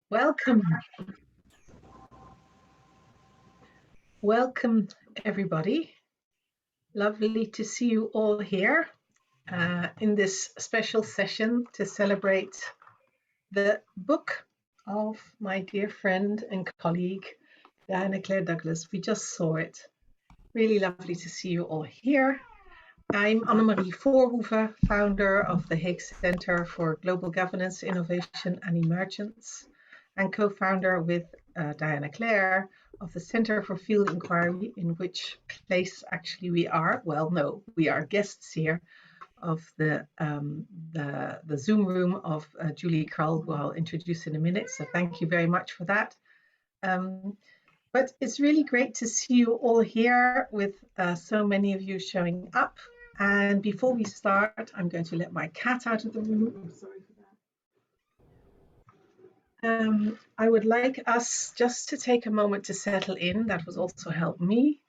Welcome. Welcome, everybody. Lovely to see you all here in this special session to celebrate the book of my dear friend and colleague, Diana Claire Douglas. We just saw it. Really lovely to see you all here. I'm Annemarie Voorhoeve, founder of the Hague Center for Global Governance, Innovation and Emergence, and co-founder with Diana Claire of the Center for Field Inquiry, in which place actually we are. Well, no, we are guests here of the Zoom room of Julie Krull, who I'll introduce in a minute. So thank you very much for that. But it's really great to see you all here with so many of you showing up. And before we start, I'm going to let my cat out of the room. I'm sorry for that. I would like us just to take a moment to settle in. That was also helped me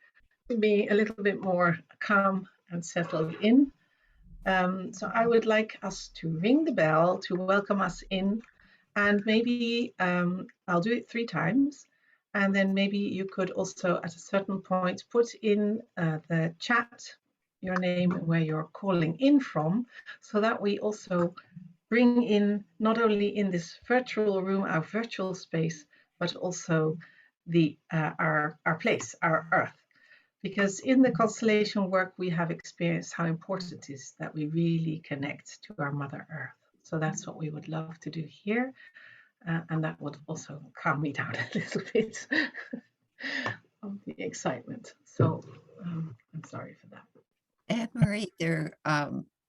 to be a little bit more calm and settled in. So I would like us to ring the bell to welcome us in, and maybe I'll do it 3 times. And then maybe you could also at a certain point put in the chat your name and where you're calling in from, so that we also bring in not only in this virtual room, our virtual space, but also the our place, our Earth. Because in the constellation work, we have experienced how important it is that we really connect to our Mother Earth. So that's what we would love to do here. And that would also calm me down a little bit of the excitement. So I'm sorry for that. Anne-Marie,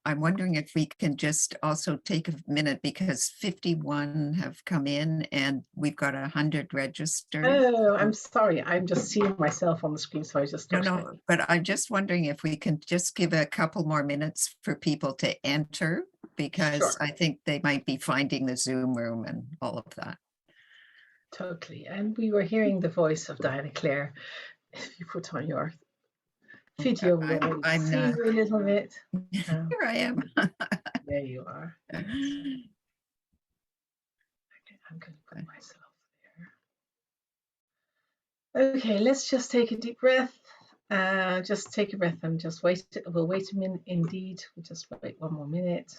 I'm wondering if we can just also take a minute, because 51 have come in and we've got 100 registered. Oh, I'm sorry. I'm just seeing myself on the screen, so I just No, but I'm just wondering if we can just give a couple more minutes for people to enter, because Sure. I think they might be finding the Zoom room and all of that. Totally. And we were hearing the voice of Diana Claire. If you put on your video, I'm see you a little bit. Here I am. There you are. Okay, I'm going to put myself there. Okay, let's just take a deep breath. Just take a breath and just wait. We'll wait a minute. Indeed, we'll just wait 1 more minute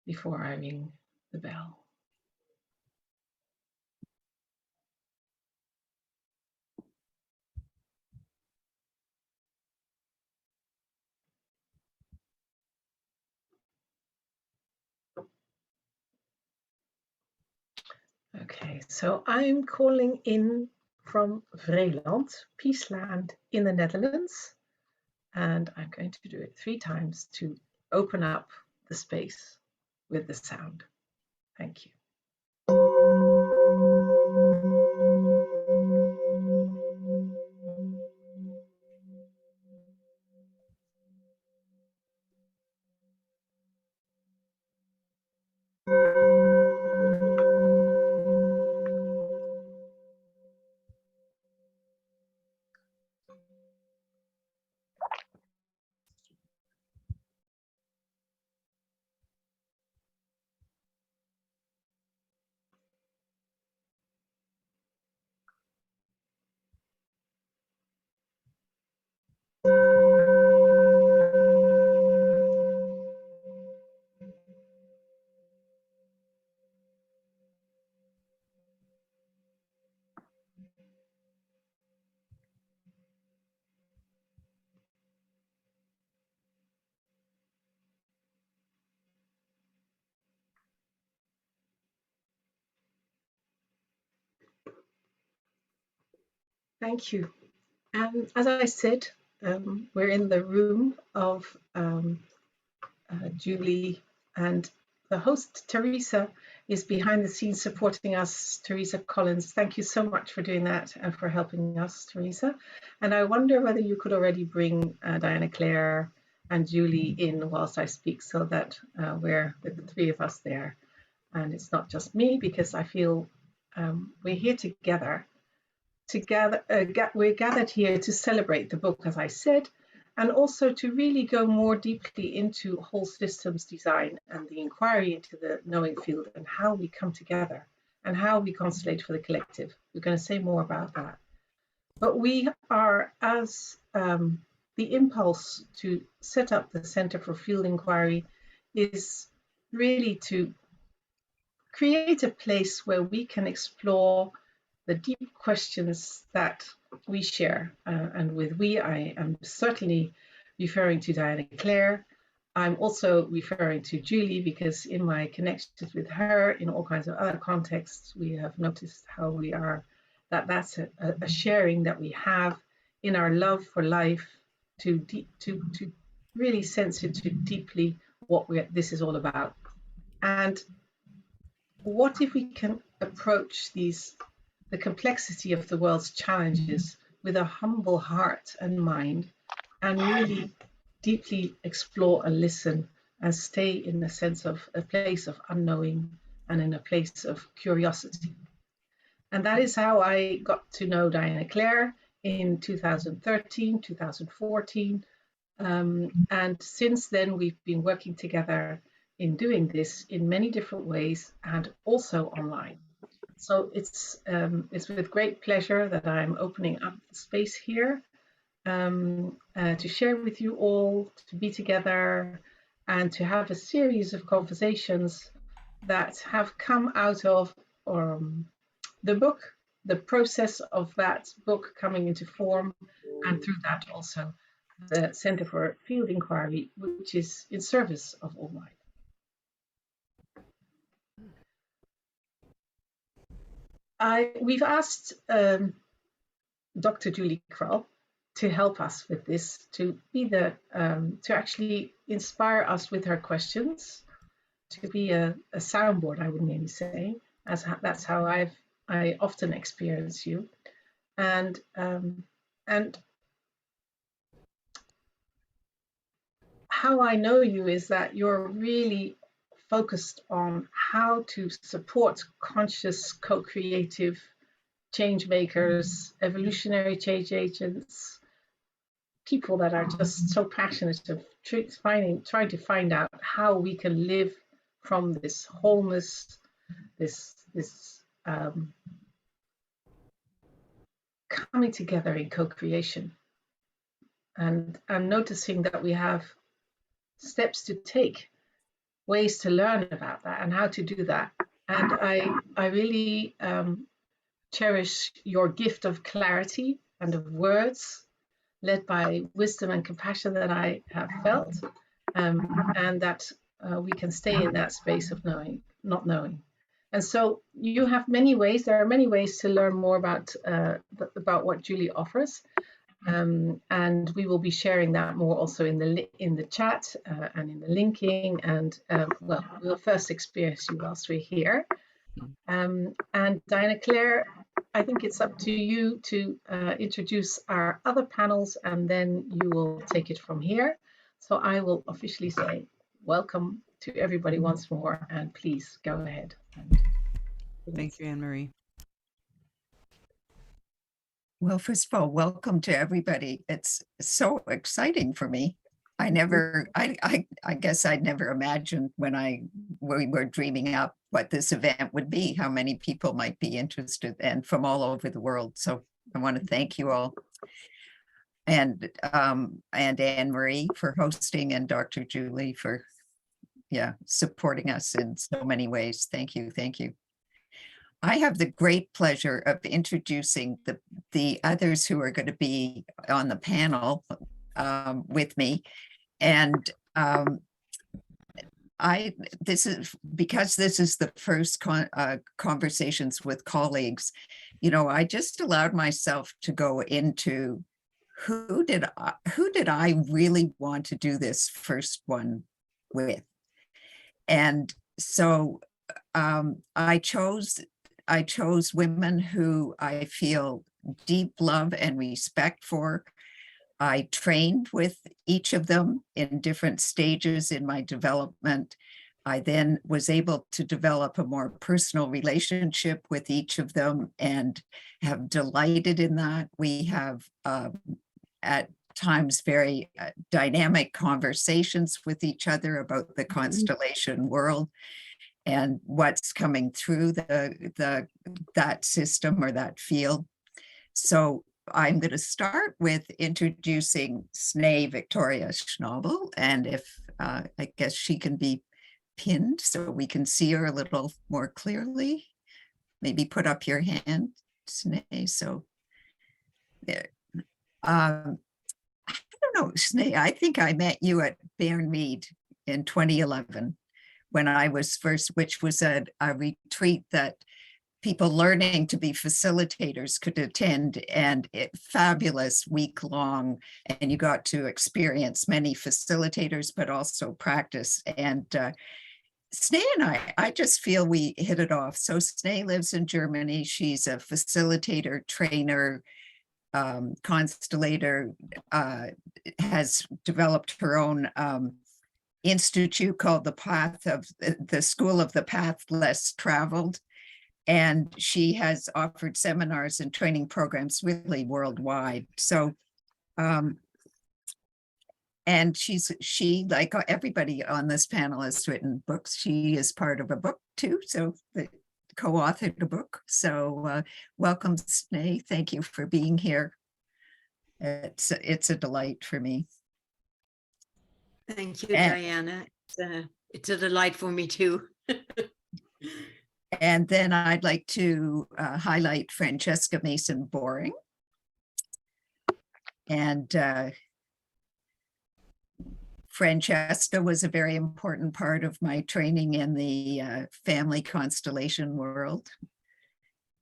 before I ring the bell. Okay, so I'm calling in from Vreeland, Peaceland in the Netherlands, and I'm going to do it 3 times to open up the space with the sound. Thank you. Thank you. And as I said, we're in the room of Julie, and the host, Teresa, is behind the scenes supporting us. Teresa Collins, thank you so much for doing that and for helping us, Teresa. And I wonder whether you could already bring Diana Claire and Julie in whilst I speak, so that we're with the 3 of us there. And it's not just me, because I feel we're here together. We're gathered here to celebrate the book, as I said, and also to really go more deeply into whole systems design and the inquiry into the knowing field and how we come together and how we constellate for the collective. We're going to say more about that. But we are, as the impulse to set up the Center for Field Inquiry is really to create a place where we can explore the deep questions that we share. And with we, I am certainly referring to Diana Clare. I'm also referring to Julie because in my connections with her in all kinds of other contexts, we have noticed how we are, that's a sharing that we have in our love for life to really sense into deeply what this is all about. And what if we can approach the complexity of the world's challenges with a humble heart and mind, and really deeply explore and listen and stay in a sense of a place of unknowing and in a place of curiosity. And that is how I got to know Diana Clare in 2013, 2014. And since then, we've been working together in doing this in many different ways and also online. So it's with great pleasure that I'm opening up the space here to share with you all, to be together and to have a series of conversations that have come out of the book, the process of that book coming into form, and through that also the Center for Field Inquiry, which is in service of all mind. We've asked Dr. Julie Krull to help us with this, to be to actually inspire us with her questions, to be a soundboard, I would maybe say, that's how I often experience you, and how I know you is that you're really focused on how to support conscious, co-creative change makers, evolutionary change agents, people that are just so passionate of trying to find out how we can live from this wholeness, this coming together in co-creation. And I'm noticing that we have steps to take, ways to learn about that and how to do that. And I really cherish your gift of clarity and of words, led by wisdom and compassion that I have felt, and that we can stay in that space of knowing, not knowing. And so you have many ways. There are many ways to learn more about what Julie offers. And we will be sharing that more also in the chat and in the linking. And well, we'll first experience you whilst we're here. And Diana Clare, I think it's up to you to introduce our other panels, and then you will take it from here. So I will officially say welcome to everybody once more, and please go ahead. Thank you, Anne-Marie. Well, first of all, welcome to everybody. It's so exciting for me. I guess I'd never imagined when we were dreaming up what this event would be, how many people might be interested, and from all over the world. So I want to thank you all. And Anne-Marie for hosting, and Dr. Julie for supporting us in so many ways. Thank you. Thank you. I have the great pleasure of introducing the others who are going to be on the panel with me. And this is because this is the first conversations with colleagues, I just allowed myself to go into who did I really want to do this first one with. And so I chose women who I feel deep love and respect for. I trained with each of them in different stages in my development. I then was able to develop a more personal relationship with each of them and have delighted in that. We have, at times very dynamic conversations with each other about the constellation world and what's coming through that system or that field. So I'm going to start with introducing Sneh Victoria Schnabel, and if I guess she can be pinned so we can see her a little more clearly. Maybe put up your hand, Sneh. So there. I don't know, Sneh, I think I met you at Bairnmead in 2011 when I was first, which was a retreat that people learning to be facilitators could attend, and fabulous week long, and you got to experience many facilitators but also practice. And Sneh and I just feel we hit it off. So Sneh lives in Germany. She's a facilitator, trainer, constellator, has developed her own institute called the School of the Path Less Traveled. And she has offered seminars and training programs really worldwide. So, and she, like everybody on this panel, has written books. She is part of a book too, so the co-authored a book. So welcome, Sneh. Thank you for being here. It's a delight for me. Thank you, Diana. It's a delight for me too. And then I'd like to highlight Francesca Mason-Boring. And Francesca was a very important part of my training in the family constellation world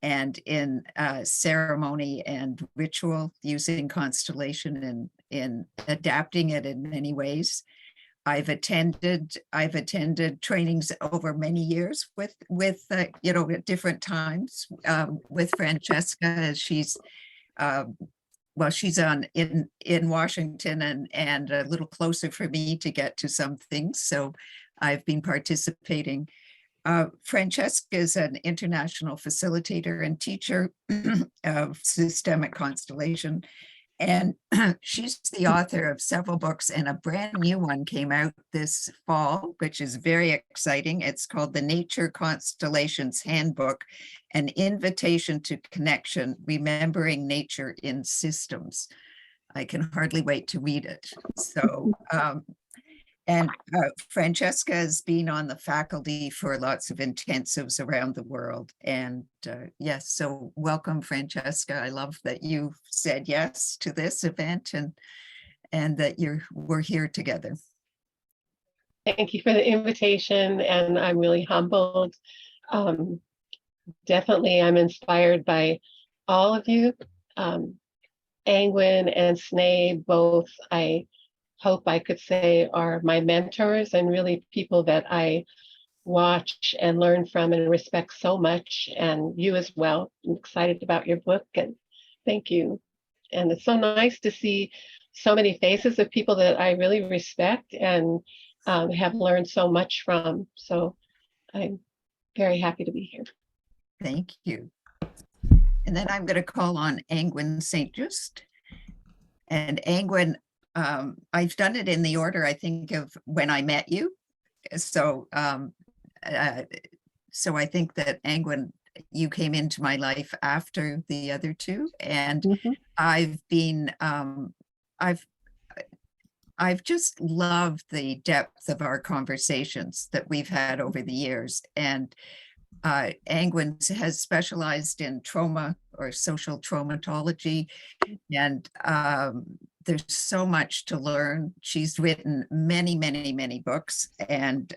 and in ceremony and ritual, using constellation and in adapting it in many ways. I've attended trainings over many years with at different times with Francesca, as she's she's in Washington and a little closer for me to get to some things. So I've been participating. Francesca is an international facilitator and teacher of Systemic Constellation. And she's the author of several books, and a brand new one came out this fall, which is very exciting. It's called The Nature Constellations Handbook, an invitation to connection, remembering nature in systems. I can hardly wait to read it. So, and Francesca has been on the faculty for lots of intensives around the world. And yes, so welcome, Francesca. I love that you said yes to this event and that we're here together. Thank you for the invitation, and I'm really humbled. Definitely, I'm inspired by all of you. Angwin and Sneh, both, I hope I could say, are my mentors and really people that I watch and learn from and respect so much, and you as well. I'm excited about your book, and thank you. And it's so nice to see so many faces of people that I really respect and have learned so much from. So I'm very happy to be here. Thank you. And then I'm going to call on Angwin St. Just. And Angwin, I've done it in the order, I think, of when I met you. So, so I think that Angwin, you came into my life after the other two, and I've just loved the depth of our conversations that we've had over the years. And Angwin has specialized in trauma or social traumatology, and there's so much to learn. She's written many, many, many books, and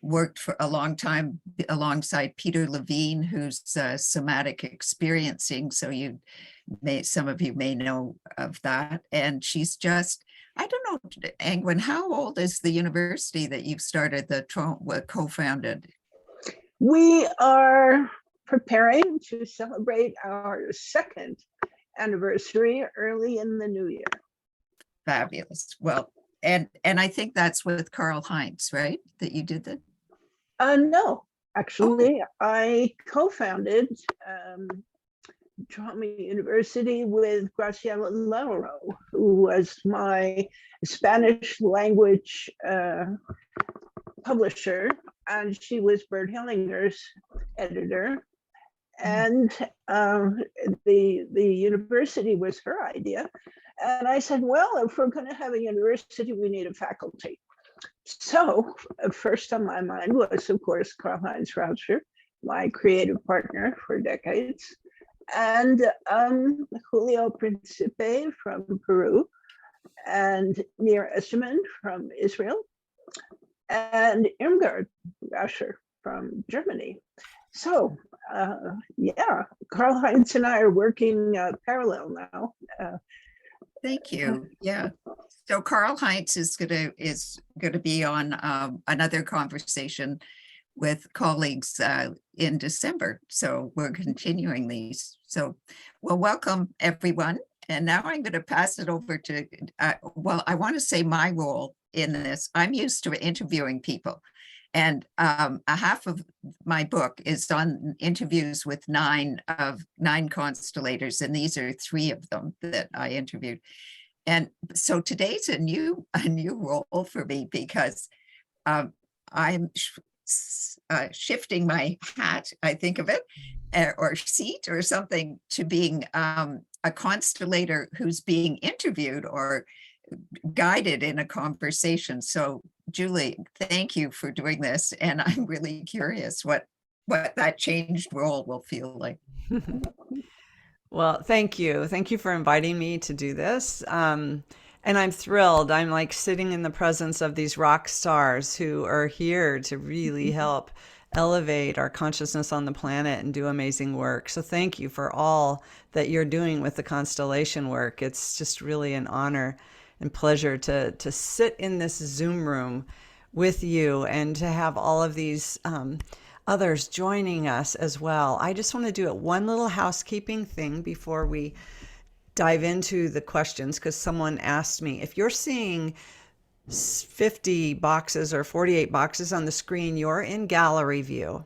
worked for a long time alongside Peter Levine, who's somatic experiencing. So some of you may know of that. And she's just, I don't know, Angwin, how old is the university that you've started, co-founded? We are preparing to celebrate our second anniversary early in the new year. Fabulous. Well, and I think that's with Karl Heinz, right? That you did that? No, actually, I co-founded Drama University with Graciela Lauro, who was my Spanish language publisher, and she was Bert Hellinger's editor. And the university was her idea. And I said, well, if we're going to have a university, we need a faculty. So first on my mind was, of course, Karl-Heinz Rauscher, my creative partner for decades, and Julio Principe from Peru, and Nir Esterman from Israel, and Irmgard Rauscher from Germany. So yeah, Karl-Heinz and I are working parallel now. Thank you. Yeah. So Karl-Heinz is gonna be on another conversation with colleagues in December. So we're continuing these. So, well, welcome everyone. And now I'm going to pass it over to, well, I want to say my role in this. I'm used to interviewing people. And a half of my book is on interviews with nine constellators, and these are 3 of them that I interviewed. And so today's a new role for me, because I'm shifting my hat, I think of it, or seat or something, to being a constellator who's being interviewed or guided in a conversation. So Julie, thank you for doing this. And I'm really curious what that changed role will feel like. Well, thank you. Thank you for inviting me to do this. And I'm thrilled. I'm like sitting in the presence of these rock stars who are here to really help elevate our consciousness on the planet and do amazing work. So thank you for all that you're doing with the constellation work. It's just really an honor and pleasure to sit in this Zoom room with you and to have all of these others joining us as well. I just want to do one little housekeeping thing before we dive into the questions, because someone asked me, if you're seeing 50 boxes or 48 boxes on the screen, you're in gallery view.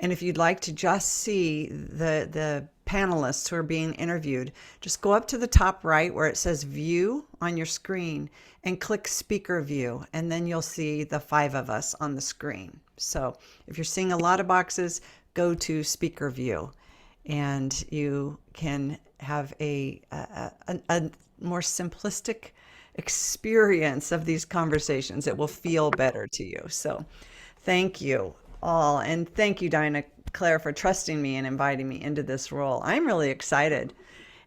And if you'd like to just see the panelists who are being interviewed, just go up to the top right where it says view on your screen and click speaker view, and then you'll see the 5 of us on the screen. So if you're seeing a lot of boxes, go to speaker view and you can have a more simplistic experience of these conversations. It will feel better to you. So thank you all. And thank you, Diana Claire, for trusting me and inviting me into this role. I'm really excited.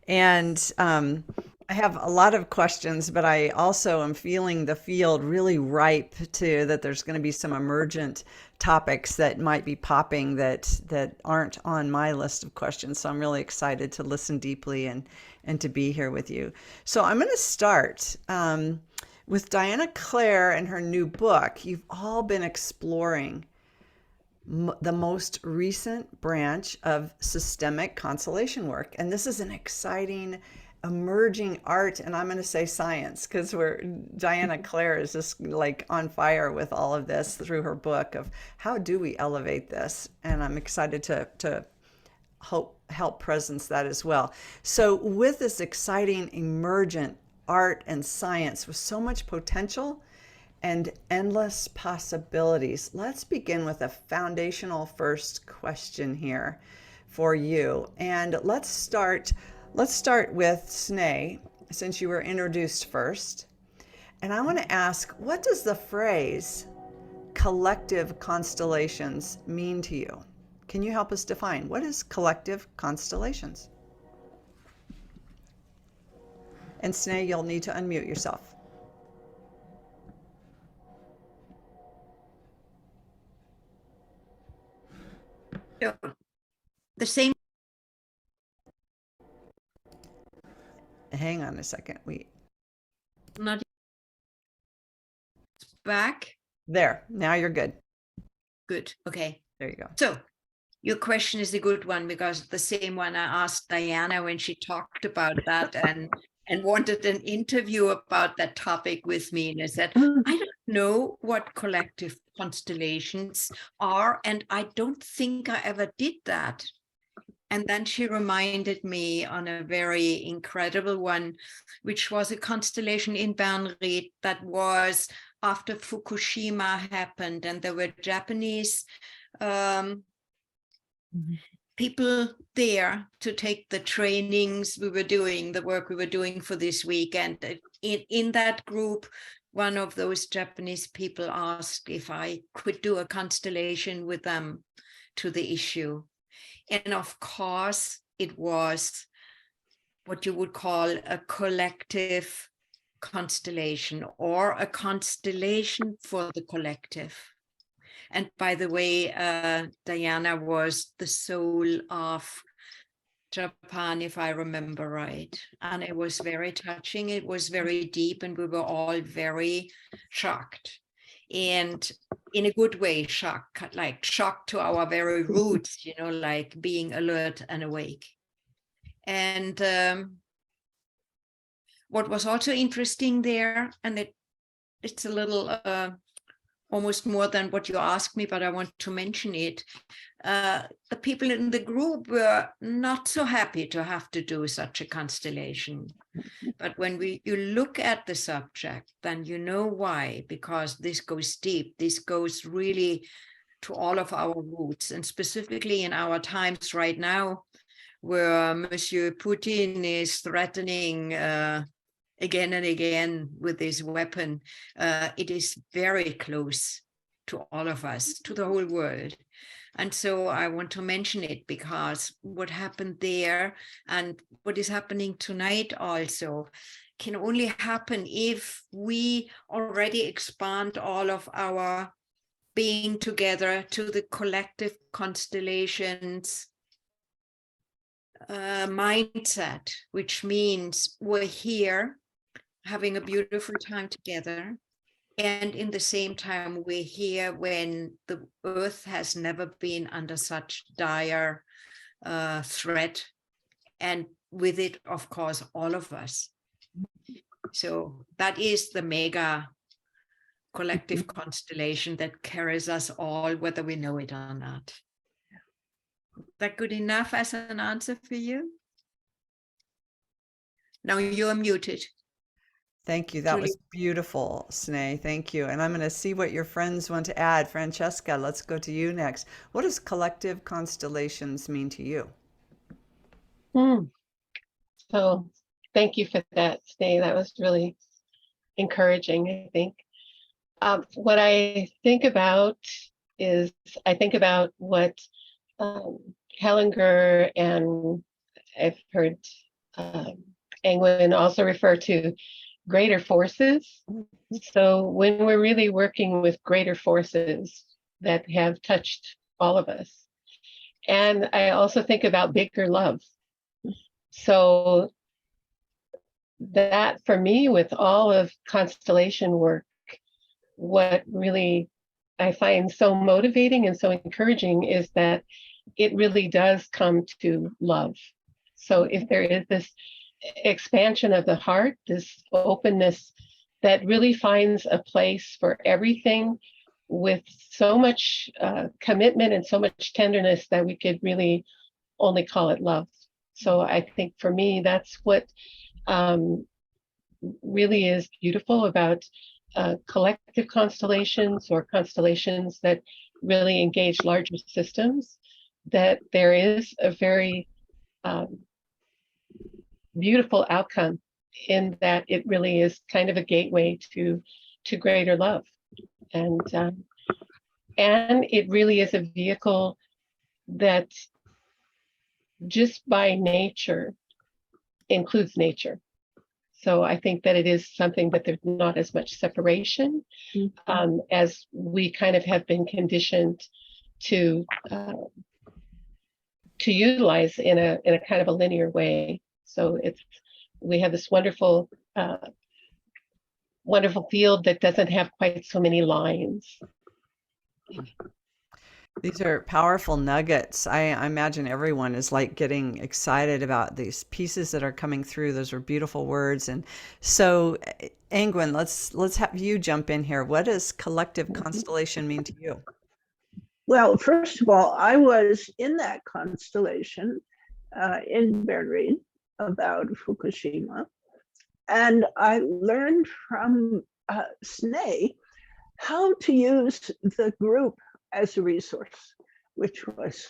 And I have a lot of questions, but I also am feeling the field really ripe to that there's going to be some emergent topics that might be popping that aren't on my list of questions. So I'm really excited to listen deeply and to be here with you. So I'm going to start with Diana Claire and her new book. You've all been exploring the most recent branch of systemic constellation work. And this is an exciting emerging art, and I'm going to say science, because Diana Claire is just like on fire with all of this through her book of how do we elevate this. And I'm excited to help presence that as well. So with this exciting emergent art and science with so much potential and endless possibilities, let's begin with a foundational first question here for you. And let's start with Sneh, since you were introduced first. And I want to ask, what does the phrase collective constellations mean to you? Can you help us define what is collective constellations? And Sneh, you'll need to unmute yourself. The same. Hang on a second. Not back. There. Now you're good. Good. Okay. There you go. So your question is a good one, because the same one I asked Diana when she talked about that and wanted an interview about that topic with me. And I said, I don't know what collective constellations are, and I don't think I ever did that. And then she reminded me on a very incredible one, which was a constellation in Bernried that was after Fukushima happened, and there were Japanese people there to take the trainings we were doing, the work we were doing for this week. And in that group, one of those Japanese people asked if I could do a constellation with them to the issue. And of course, it was what you would call a collective constellation, or a constellation for the collective. And by the way, Diana was the soul of Japan, if I remember right. And it was very touching. It was very deep, and we were all very shocked. And in a good way, shocked, like shocked to our very roots, you know, like being alert and awake. And what was also interesting there, and it's a little almost more than what you asked me, but I want to mention it. The people in the group were not so happy to have to do such a constellation. But when you look at the subject, then you know why, because this goes deep. This goes really to all of our roots, and specifically in our times right now, where Monsieur Putin is threatening again and again with this weapon. It is very close to all of us, to the whole world. And so I want to mention it because what happened there and what is happening tonight also can only happen if we already expand all of our being together to the collective constellations mindset, which means we're here having a beautiful time together. And in the same time, we're here when the earth has never been under such dire threat. And with it, of course, all of us. So that is the mega collective constellation that carries us all, whether we know it or not. Is that good enough as an answer for you? Now you're muted. Thank you. That was beautiful, Sneh. Thank you. And I'm going to see what your friends want to add. Francesca, let's go to you next. What does collective constellations mean to you? So thank you for that, Sneh. That was really encouraging, I think. What I think about is, I think about what Hellinger and I've heard Angwin also refer to greater forces. So when we're really working with greater forces that have touched all of us. And I also think about bigger love. So that for me, with all of constellation work, what really I find so motivating and so encouraging is that it really does come to love. So if there is this expansion of the heart, this openness that really finds a place for everything with so much commitment and so much tenderness that we could really only call it love. So I think for me, that's what really is beautiful about collective constellations or constellations that really engage larger systems, that there is a very beautiful outcome in that it really is kind of a gateway to greater love. And it really is a vehicle that just by nature includes nature. So I think that it is something that there's not as much separation as we kind of have been conditioned to utilize in a kind of a linear way. So we have this wonderful wonderful field that doesn't have quite so many lines. These are powerful nuggets. I imagine everyone is like getting excited about these pieces that are coming through. Those are beautiful words. And so, Angwin, let's have you jump in here. What does collective constellation mean to you? Well, first of all, I was in that constellation, in Bernreid about Fukushima. And I learned from Sneh how to use the group as a resource, which was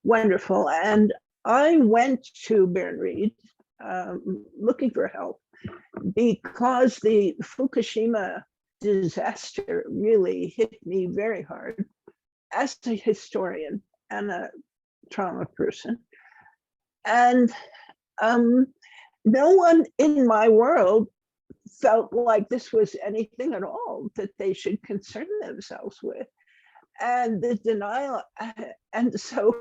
wonderful. And I went to Bernreid looking for help because the Fukushima disaster really hit me very hard as a historian and a trauma person. And no one in my world felt like this was anything at all that they should concern themselves with. And the denial, and so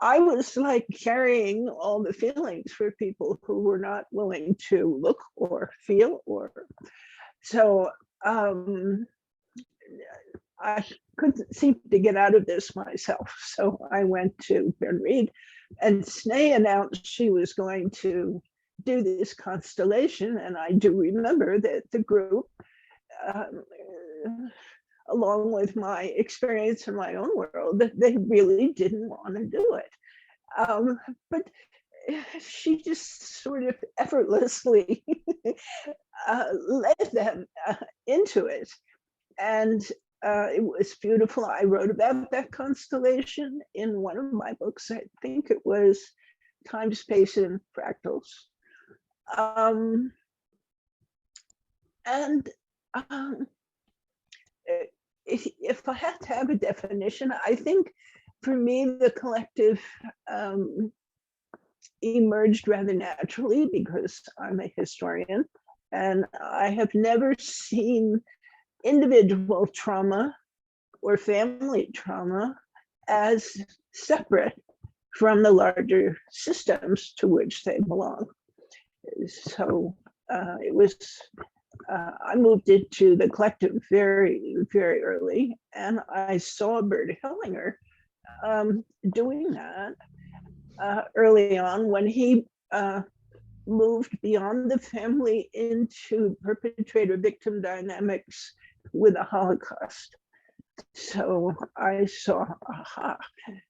I was like carrying all the feelings for people who were not willing to look or feel or, so I couldn't seem to get out of this myself. So I went to Bernreid, and Sneh announced she was going to do this constellation. And I do remember that the group, along with my experience in my own world, that they really didn't want to do it. But she just sort of effortlessly led them into it. And it was beautiful. I wrote about that constellation in one of my books. I think it was Time, Space, and Fractals. If I had to have a definition, I think for me, the collective emerged rather naturally because I'm a historian, and I have never seen individual trauma or family trauma as separate from the larger systems to which they belong. So it was, I moved into the collective very, very early, and I saw Bert Hellinger doing that early on when he moved beyond the family into perpetrator-victim dynamics with the Holocaust. So I saw, aha,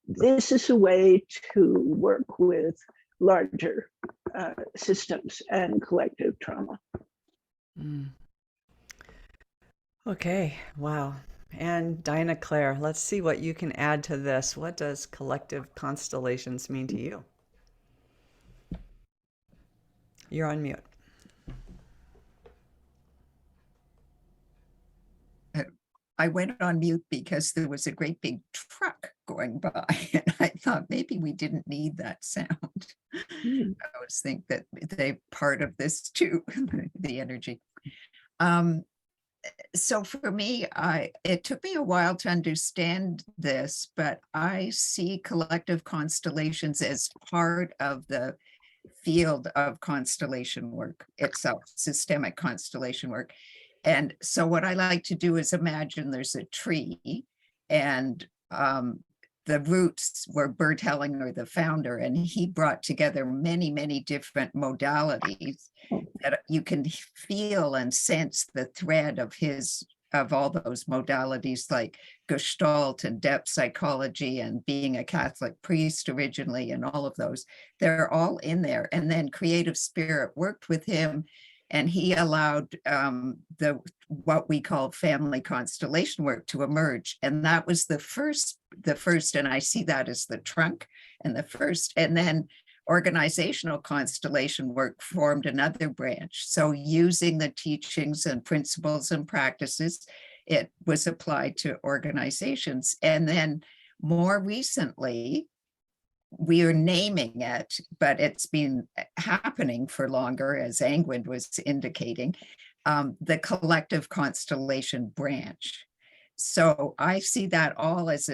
this is a way to work with larger systems and collective trauma. Mm. Okay, wow. And Dinah Claire, let's see what you can add to this. What does collective constellations mean to you? You're on mute. I went on mute because there was a great big truck going by, and I thought maybe we didn't need that sound. I always think that they're part of this too, the energy. So for me, it took me a while to understand this, but I see collective constellations as part of the field of constellation work itself, systemic constellation work. And so what I like to do is imagine there's a tree, and the roots were Bert Hellinger, the founder, and he brought together many, many different modalities that you can feel and sense the thread of all those modalities, like Gestalt and depth psychology and being a Catholic priest originally, and all of those. They're all in there. And then Creative Spirit worked with him, and he allowed what we call family constellation work to emerge. And that was the first, and I see that as the trunk and the first, and then organizational constellation work formed another branch. So using the teachings and principles and practices, it was applied to organizations. And then more recently, we are naming it, but it's been happening for longer, as Angwin was indicating, the collective constellation branch. So I see that all as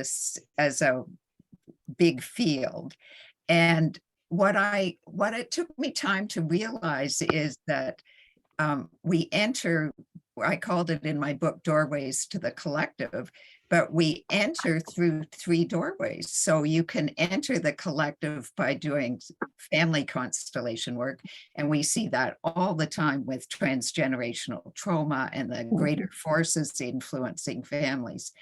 a big field. And what it took me time to realize is that we enter, I called it in my book, Doorways to the Collective, but we enter through 3 doorways. So you can enter the collective by doing family constellation work. And we see that all the time with transgenerational trauma and the greater forces influencing families.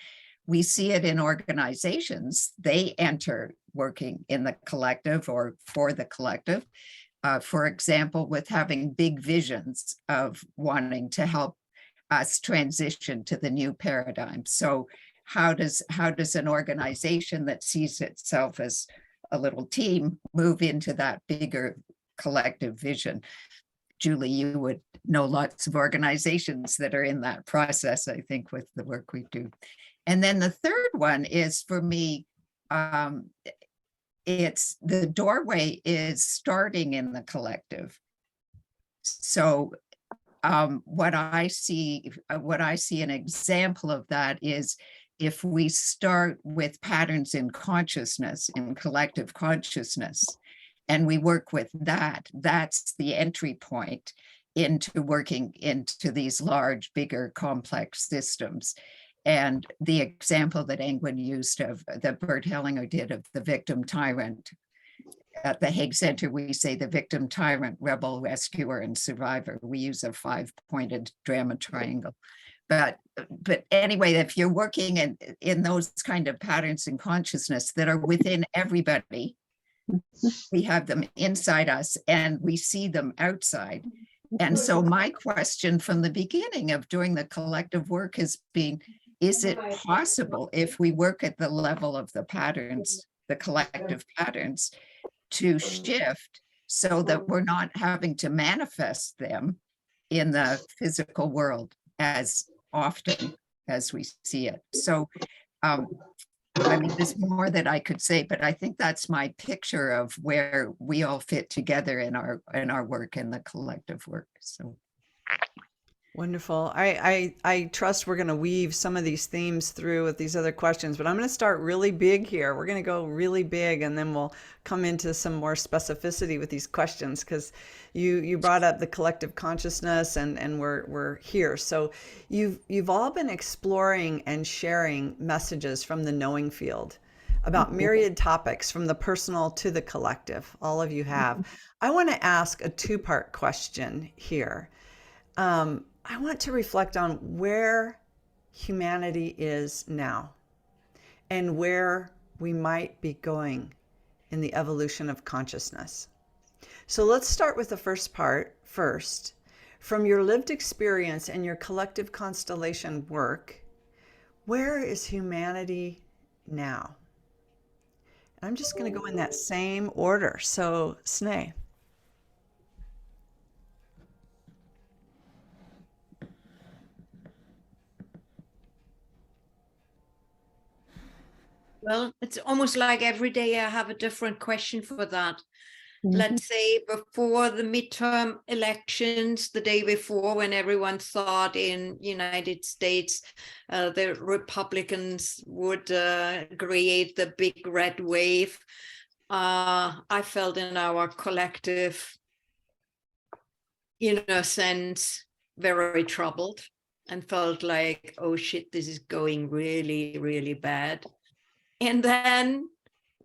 we see it in organizations. They enter working in the collective or for the collective. For example, with having big visions of wanting to help us transition to the new paradigm. So how does an organization that sees itself as a little team move into that bigger collective vision? Julie, you would know lots of organizations that are in that process, I think, with the work we do. And then the third one is, for me, it's the doorway is starting in the collective. So what I see an example of that is if we start with patterns in consciousness, in collective consciousness, and we work with that, that's the entry point into working into these large, bigger, complex systems. And the example that Engwin used of, that Bert Hellinger did, of the victim tyrant. At the Hague Center, we say the victim, tyrant, rebel, rescuer, and survivor. We use a 5-pointed drama triangle. But anyway, if you're working in those kind of patterns in consciousness that are within everybody, we have them inside us and we see them outside. And so my question from the beginning of doing the collective work has been, is it possible, if we work at the level of the patterns, the collective patterns, to shift so that we're not having to manifest them in the physical world as often as we see it? So I mean, there's more that I could say, but I think that's my picture of where we all fit together in our work, in the collective work. So wonderful. I trust we're going to weave some of these themes through with these other questions, but I'm going to start really big here. We're going to go really big, and then we'll come into some more specificity with these questions, because you brought up the collective consciousness, and we're here. So you've all been exploring and sharing messages from the knowing field about myriad topics, from the personal to the collective. All of you have. I want to ask a two-part question here. I want to reflect on where humanity is now and where we might be going in the evolution of consciousness. So let's start with the first part first. From your lived experience and your collective constellation work, where is humanity now? I'm just going to go in that same order. So, Sneh. Well, it's almost like every day I have a different question for that. Let's say before the midterm elections, the day before, when everyone thought in United States the Republicans would create the big red wave, I felt in our collective, sense, very troubled, and felt like, oh shit, this is going really, really bad. And then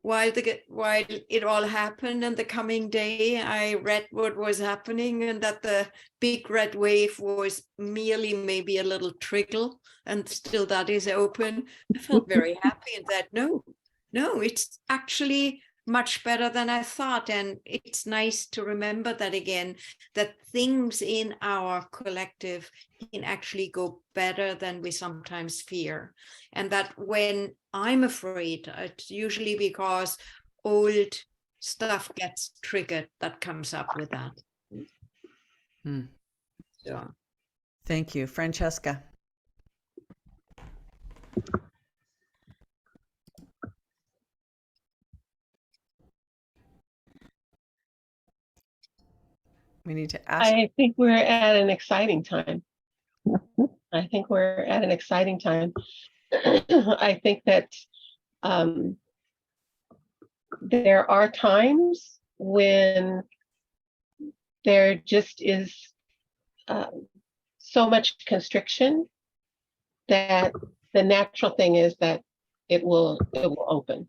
while it all happened in the coming day, I read what was happening, and that the big red wave was merely maybe a little trickle, and still that is open. I felt very happy in that. No, it's actually much better than I thought. And it's nice to remember that again, that things in our collective can actually go better than we sometimes fear. And that when I'm afraid, it's usually because old stuff gets triggered that comes up with that. So. Thank you. Francesca. We need to ask. I think we're at an exciting time. I think that there are times when there just is so much constriction that the natural thing is that it will open.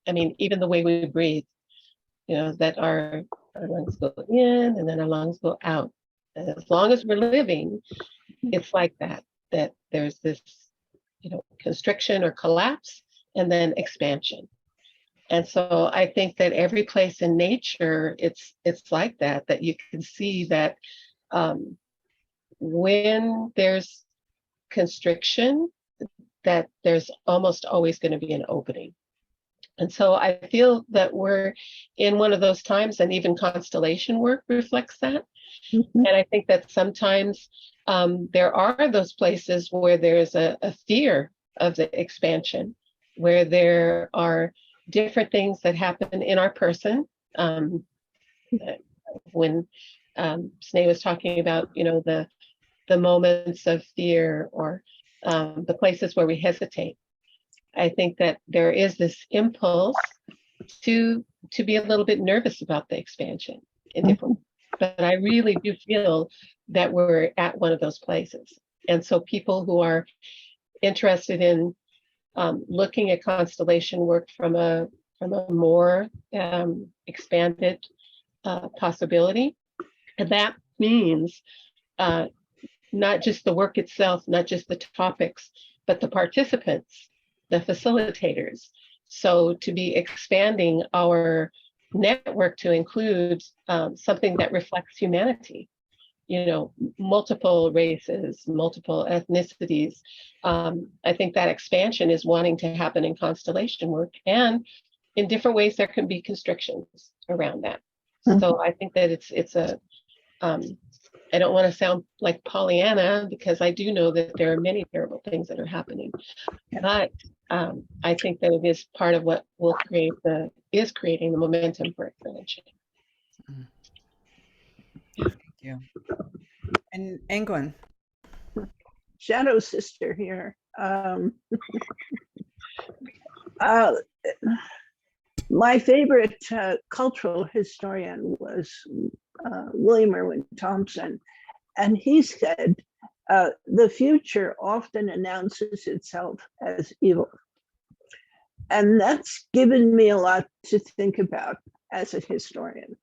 I mean, even the way we breathe, that our lungs go in and then our lungs go out. And as long as we're living, it's like that there's this constriction or collapse, and then expansion. And so I think that every place in nature, it's like that you can see that when there's constriction, that there's almost always going to be an opening. And so I feel that we're in one of those times, and even constellation work reflects that. And I think that sometimes there are those places where there's a fear of the expansion, where there are different things that happen in our person. When Sneh was talking about, the moments of fear, or the places where we hesitate, I think that there is this impulse to be a little bit nervous about the expansion in different ways. But I really do feel that we're at one of those places. And so people who are interested in looking at constellation work from a more expanded possibility, and that means not just the work itself, not just the topics, but the participants, the facilitators. So to be expanding our network to include something that reflects humanity, multiple races, multiple ethnicities. I think that expansion is wanting to happen in constellation work, and in different ways there can be constrictions around that. So I think that it's a I don't want to sound like Pollyanna, because I do know that there are many terrible things that are happening, but I think that it is part of what will is creating the momentum for expansion. Thank you. And Angwin. Shadow sister here. My favorite cultural historian was William Irwin Thompson, and he said, the future often announces itself as evil. And that's given me a lot to think about as a historian.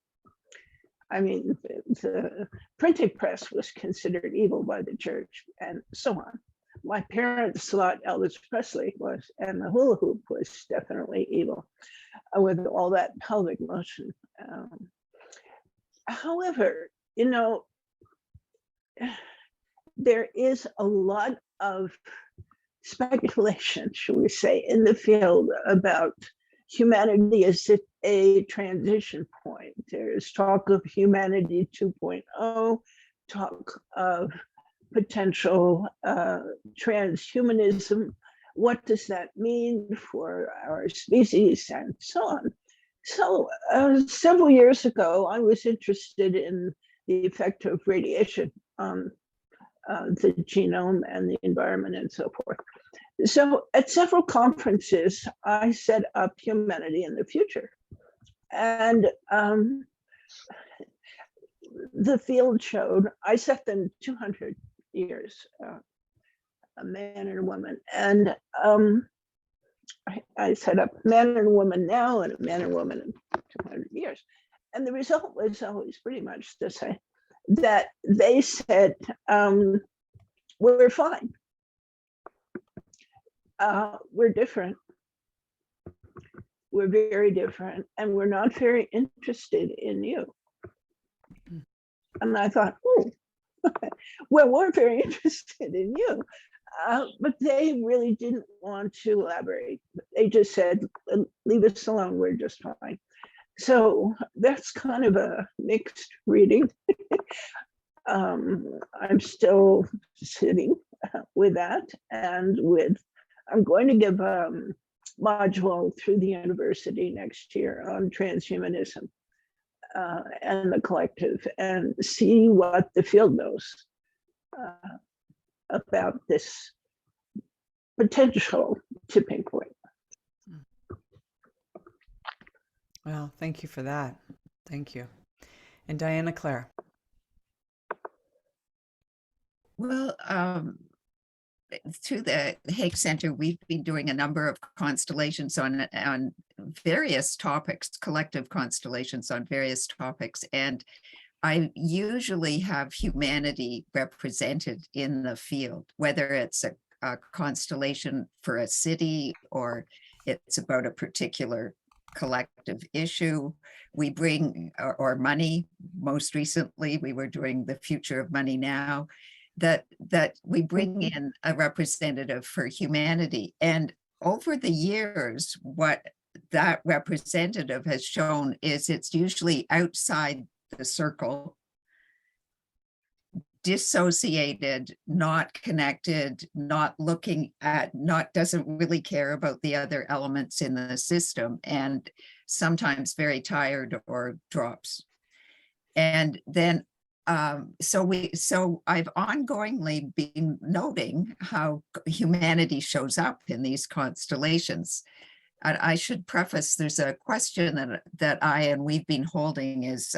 I mean, the printing press was considered evil by the church, and so on. My parents thought Elvis Presley was, and the hula hoop was definitely evil, with all that pelvic motion. However, there is a lot of speculation, should we say, in the field about humanity as a transition point. There's talk of humanity 2.0, talk of potential transhumanism. What does that mean for our species, and so on? So several years ago, I was interested in the effect of radiation on the genome and the environment and so forth. So at several conferences, I set up Humanity in the Future. And the field showed, I set them 200 years, a man and a woman. And I set up man and woman now and a man and woman in 200 years. And the result was always pretty much the same, that they said, we're fine. We're different. We're very different, and we're not very interested in you. And I thought, oh, well, we're very interested in you. But they really didn't want to elaborate. They just said, leave us alone, we're just fine. So that's kind of a mixed reading. I'm still sitting with that, and I'm going to give a module through the university next year on transhumanism and the collective, and see what the field knows about this potential tipping point. Well, thank you for that. Thank you. And Diana Claire. Well, through the Hague Center, we've been doing a number of constellations on various topics, collective constellations on various topics. And I usually have humanity represented in the field, whether it's a constellation for a city, or it's about a particular collective issue. We bring, or money. Most recently, we were doing the future of money now, that we bring in a representative for humanity. And over the years, what that representative has shown is it's usually outside the circle, dissociated, not connected, not looking at, doesn't really care about the other elements in the system, and sometimes very tired or drops. And then so I've ongoingly been noting how humanity shows up in these constellations. I should preface, there's a question that we've been holding is,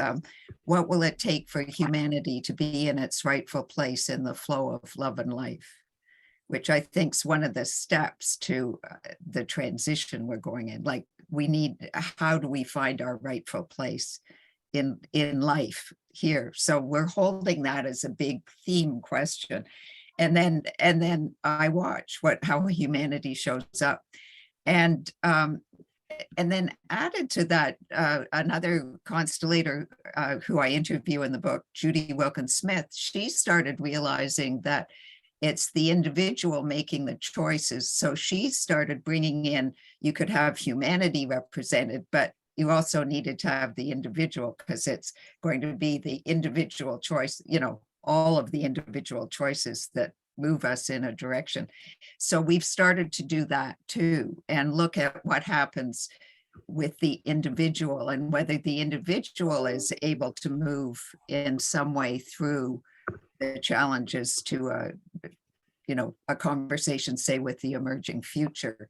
what will it take for humanity to be in its rightful place in the flow of love and life? Which I think is one of the steps to the transition we're going in. Like, we need, how do we find our rightful place in life here? So we're holding that as a big theme question. And then I watch how humanity shows up. And then added to that, another constellator who I interview in the book, Judy Wilkins Smith, she started realizing that it's the individual making the choices. So she started bringing in, you could have humanity represented, but you also needed to have the individual, because it's going to be the individual choice, all of the individual choices that move us in a direction. So we've started to do that too, and look at what happens with the individual and whether the individual is able to move in some way through the challenges to a conversation, say, with the emerging future.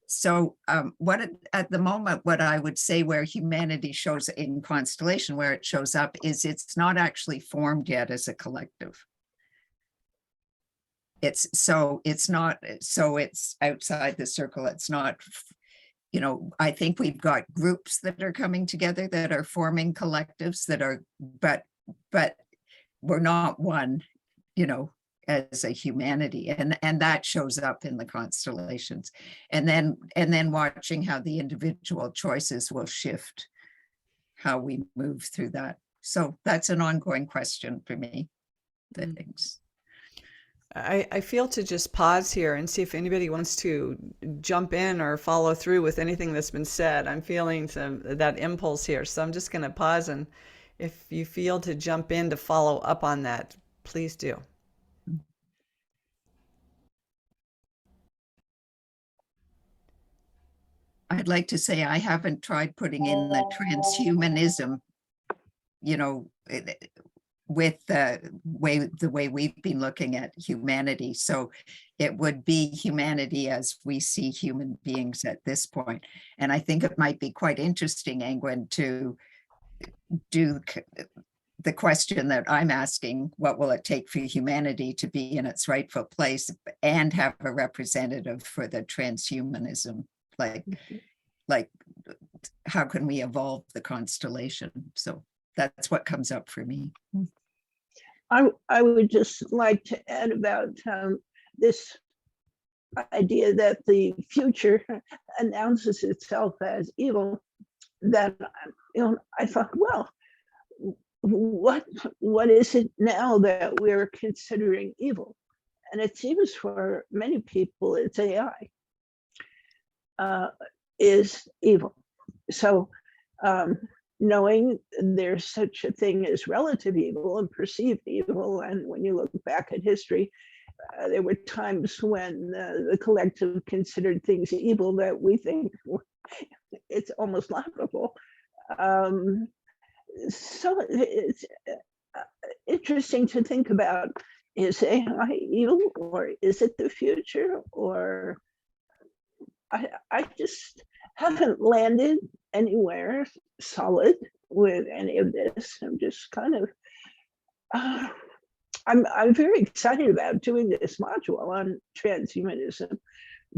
So at the moment, what I would say where humanity shows in constellation, where it shows up, is it's not actually formed yet as a collective. It's outside the circle. It's not, I think we've got groups that are coming together that are forming collectives that are, but we're not one, as a humanity, and that shows up in the constellations, and then watching how the individual choices will shift how we move through that. So that's an ongoing question for me. Thanks. I feel to just pause here and see if anybody wants to jump in or follow through with anything that's been said. I'm feeling that impulse here. So I'm just going to pause, and if you feel to jump in to follow up on that, please do. I'd like to say I haven't tried putting in the transhumanism, with the way we've been looking at humanity. So it would be humanity as we see human beings at this point. And I think it might be quite interesting, Angwin, to do the question that I'm asking: what will it take for humanity to be in its rightful place, and have a representative for the transhumanism? Like how can we evolve the constellation? So that's what comes up for me. I would just like to add about this idea that the future announces itself as evil. That I thought, well, what is it now that we're considering evil? And it seems for many people, it's AI is evil. So knowing there's such a thing as relative evil and perceived evil, and when you look back at history, there were times when the collective considered things evil that we think it's almost laughable. So it's interesting to think about, is AI evil, or is it the future? Or I just haven't landed anywhere solid with any of this. I'm just kind of, I'm very excited about doing this module on transhumanism,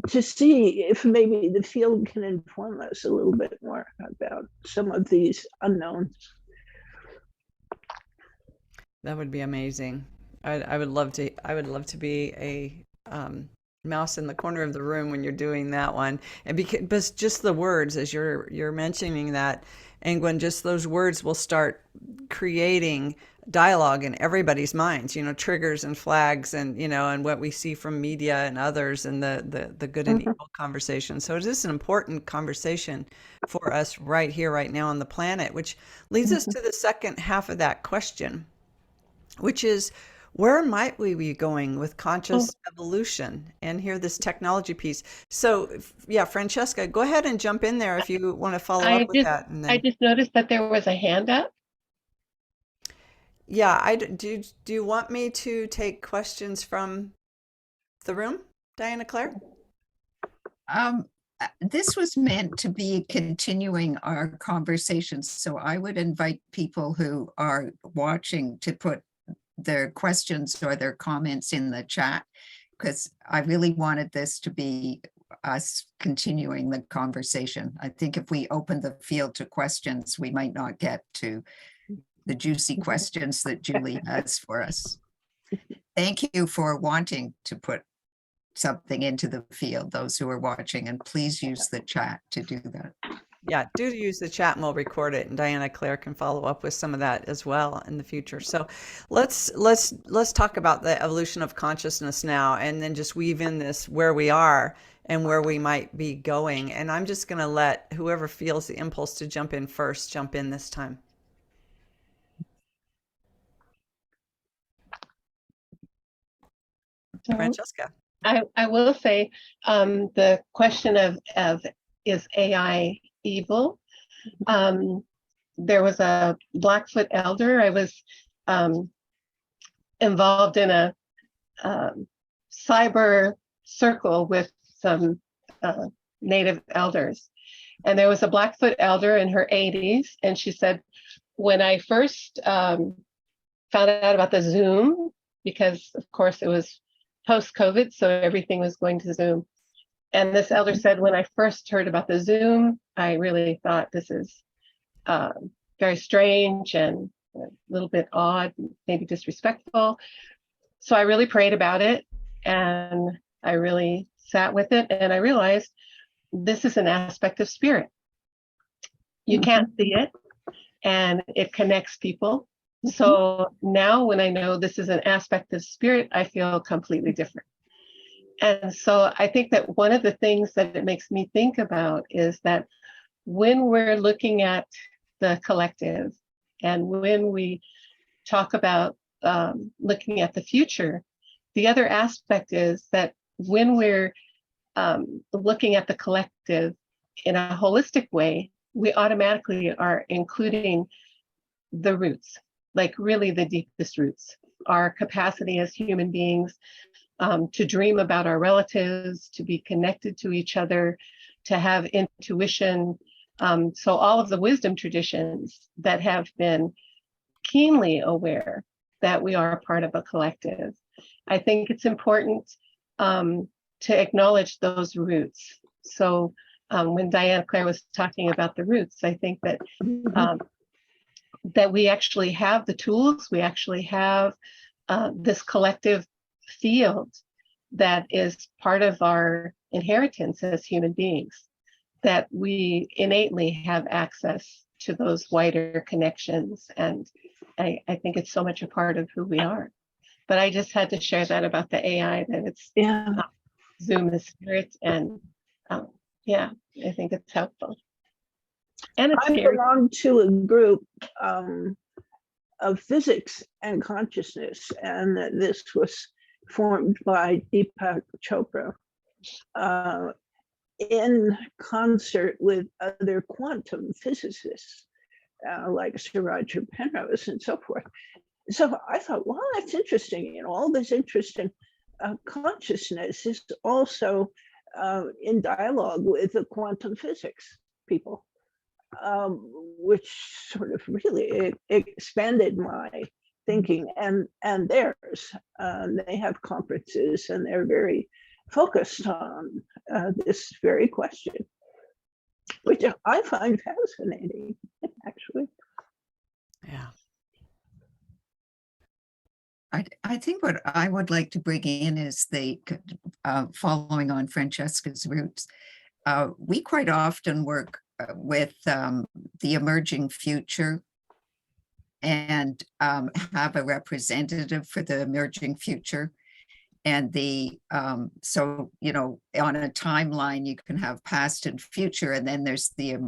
to see if maybe the field can inform us a little bit more about some of these unknowns. That would be amazing. I would love to be a mouse in the corner of the room when you're doing that one. And because just the words, as you're mentioning that, Angwin, just those words will start creating dialogue in everybody's minds, triggers and flags, and and what we see from media and others, and the good and evil conversation. So it is an important conversation for us right here, right now on the planet, which leads us to the second half of that question, which is, where might we be going with conscious evolution? And here, this technology piece. So yeah, Francesca, go ahead and jump in there if you want to follow up with that. And then I just noticed that there was a hand up. yeah, do you want me to take questions from the room, Diana Claire? This was meant to be continuing our conversations, so I would invite people who are watching to put their questions or their comments in the chat, because I really wanted this to be us continuing the conversation. I think if we open the field to questions, we might not get to the juicy questions that Julie has for us. Thank you for wanting to put something into the field, those who are watching, and please use the chat to do that. Yeah, do use the chat and we'll record it, and Diana Claire can follow up with some of that as well in the future. So let's talk about the evolution of consciousness now, and then just weave in this where we are and where we might be going. And I'm just going to let whoever feels the impulse to jump in first jump in this time. Francesca. I will say the question of is AI evil? There was a Blackfoot elder. I was involved in a cyber circle with some Native elders. And there was a Blackfoot elder in her 80s. And she said, when I first found out about the Zoom, because of course it was post-COVID, so everything was going to Zoom. And this elder said, when I first heard about the Zoom, I really thought this is very strange and a little bit odd, maybe disrespectful. So I really prayed about it, and I really sat with it, and I realized this is an aspect of spirit. You can't see it, and it connects people. So now when I know this is an aspect of spirit, I feel completely different. And so I think that one of the things that it makes me think about is that when we're looking at the collective, and when we talk about looking at the future, the other aspect is that when we're looking at the collective in a holistic way, we automatically are including the roots, like really the deepest roots, our capacity as human beings to dream about our relatives, to be connected to each other, to have intuition. So all of the wisdom traditions that have been keenly aware that we are a part of a collective. I think it's important to acknowledge those roots. So when Diana Claire was talking about the roots, I think that that we actually have the tools, we actually have this collective field that is part of our inheritance as human beings, that we innately have access to those wider connections. And I think it's so much a part of who we are. But I just had to share that about the AI, that it's Zoom is spirit. And yeah, I think it's helpful. And it's I scary. belong to a group of physics and consciousness, and this was formed by Deepak Chopra in concert with other quantum physicists like Sir Roger Penrose and so forth. So I thought, wow, that's interesting. All this interesting consciousness is also in dialogue with the quantum physics people, which sort of really expanded my thinking and theirs. They have conferences and they're very focused on this very question, which I find fascinating, actually. Yeah. I think what I would like to bring in is following on Francesca's roots. We quite often work with the emerging future and have a representative for the emerging future. And so, on a timeline, you can have past and future, and then there's the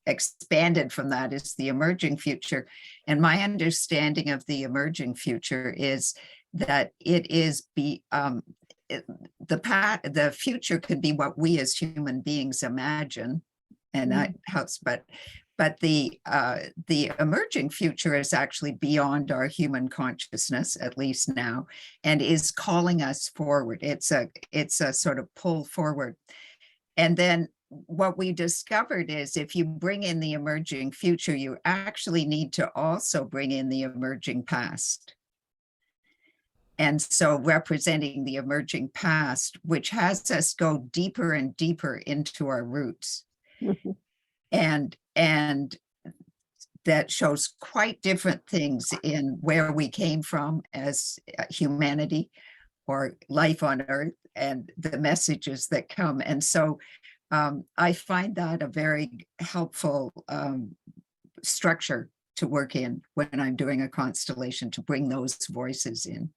expanded from that is the emerging future. And my understanding of the emerging future is that it is the future could be what we as human beings imagine, and that helps. But the emerging future is actually beyond our human consciousness, at least now, and is calling us forward. It's a sort of pull forward. And then what we discovered is if you bring in the emerging future, you actually need to also bring in the emerging past. And so representing the emerging past, which has us go deeper and deeper into our roots. And that shows quite different things in where we came from as humanity or life on Earth and the messages that come. And so I find that a very helpful structure to work in when I'm doing a constellation, to bring those voices in.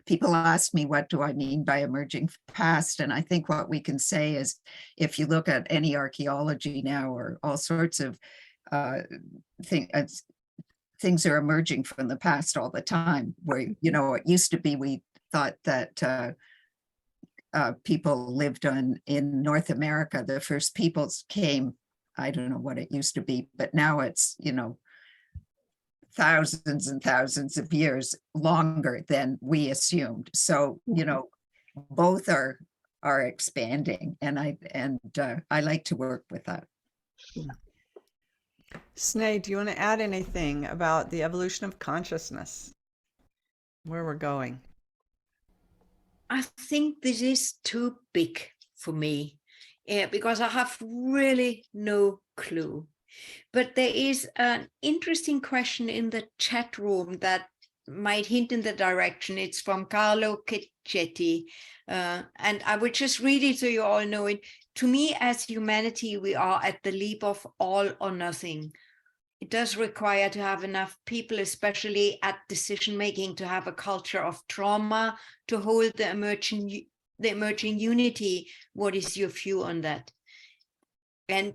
People ask me, what do I mean by emerging past? And I think what we can say is, if you look at any archaeology now or all sorts of things are emerging from the past all the time, where, it used to be we thought that people lived in North America. The first peoples came, I don't know what it used to be, but now it's, thousands and thousands of years longer than we assumed. So, both are expanding, and I like to work with that. Sneh, do you want to add anything about the evolution of consciousness, where we're going? I think this is too big for me, because I have really no clue. But there is an interesting question in the chat room that might hint in the direction. It's from Carlo Cecchetti, and I would just read it so you all know it. To me, as humanity, we are at the leap of all or nothing. It does require to have enough people, especially at decision making, to have a culture of trauma, to hold the emerging unity. What is your view on that? And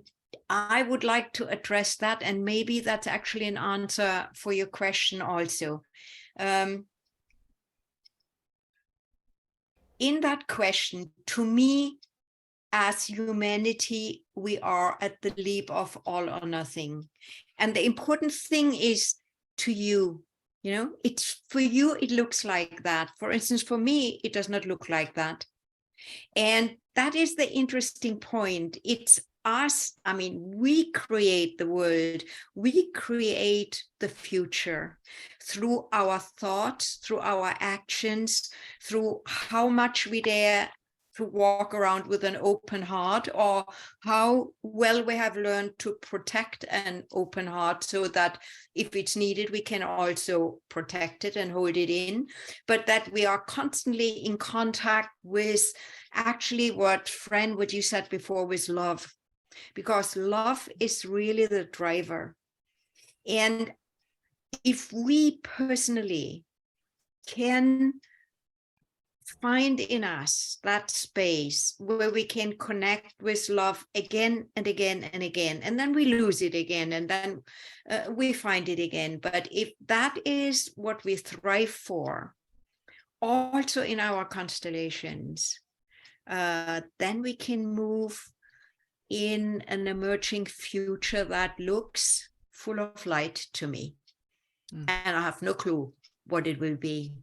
I would like to address that, and maybe that's actually an answer for your question also. In that question, to me, as humanity, we are at the leap of all or nothing. And the important thing is to you, it's for you, it looks like that. For instance, for me, it does not look like that. And that is the interesting point. It's us. I mean, we create the world, we create the future through our thoughts, through our actions, through how much we dare to walk around with an open heart, or how well we have learned to protect an open heart so that if it's needed, we can also protect it and hold it in. But that we are constantly in contact with actually what you said before, with love, because love is really the driver. And if we personally can find in us that space where we can connect with love again and again and again, and then we lose it again, and then we find it again. But if that is what we thrive for, also in our constellations, then we can move in an emerging future that looks full of light to me. And I have no clue what it will be.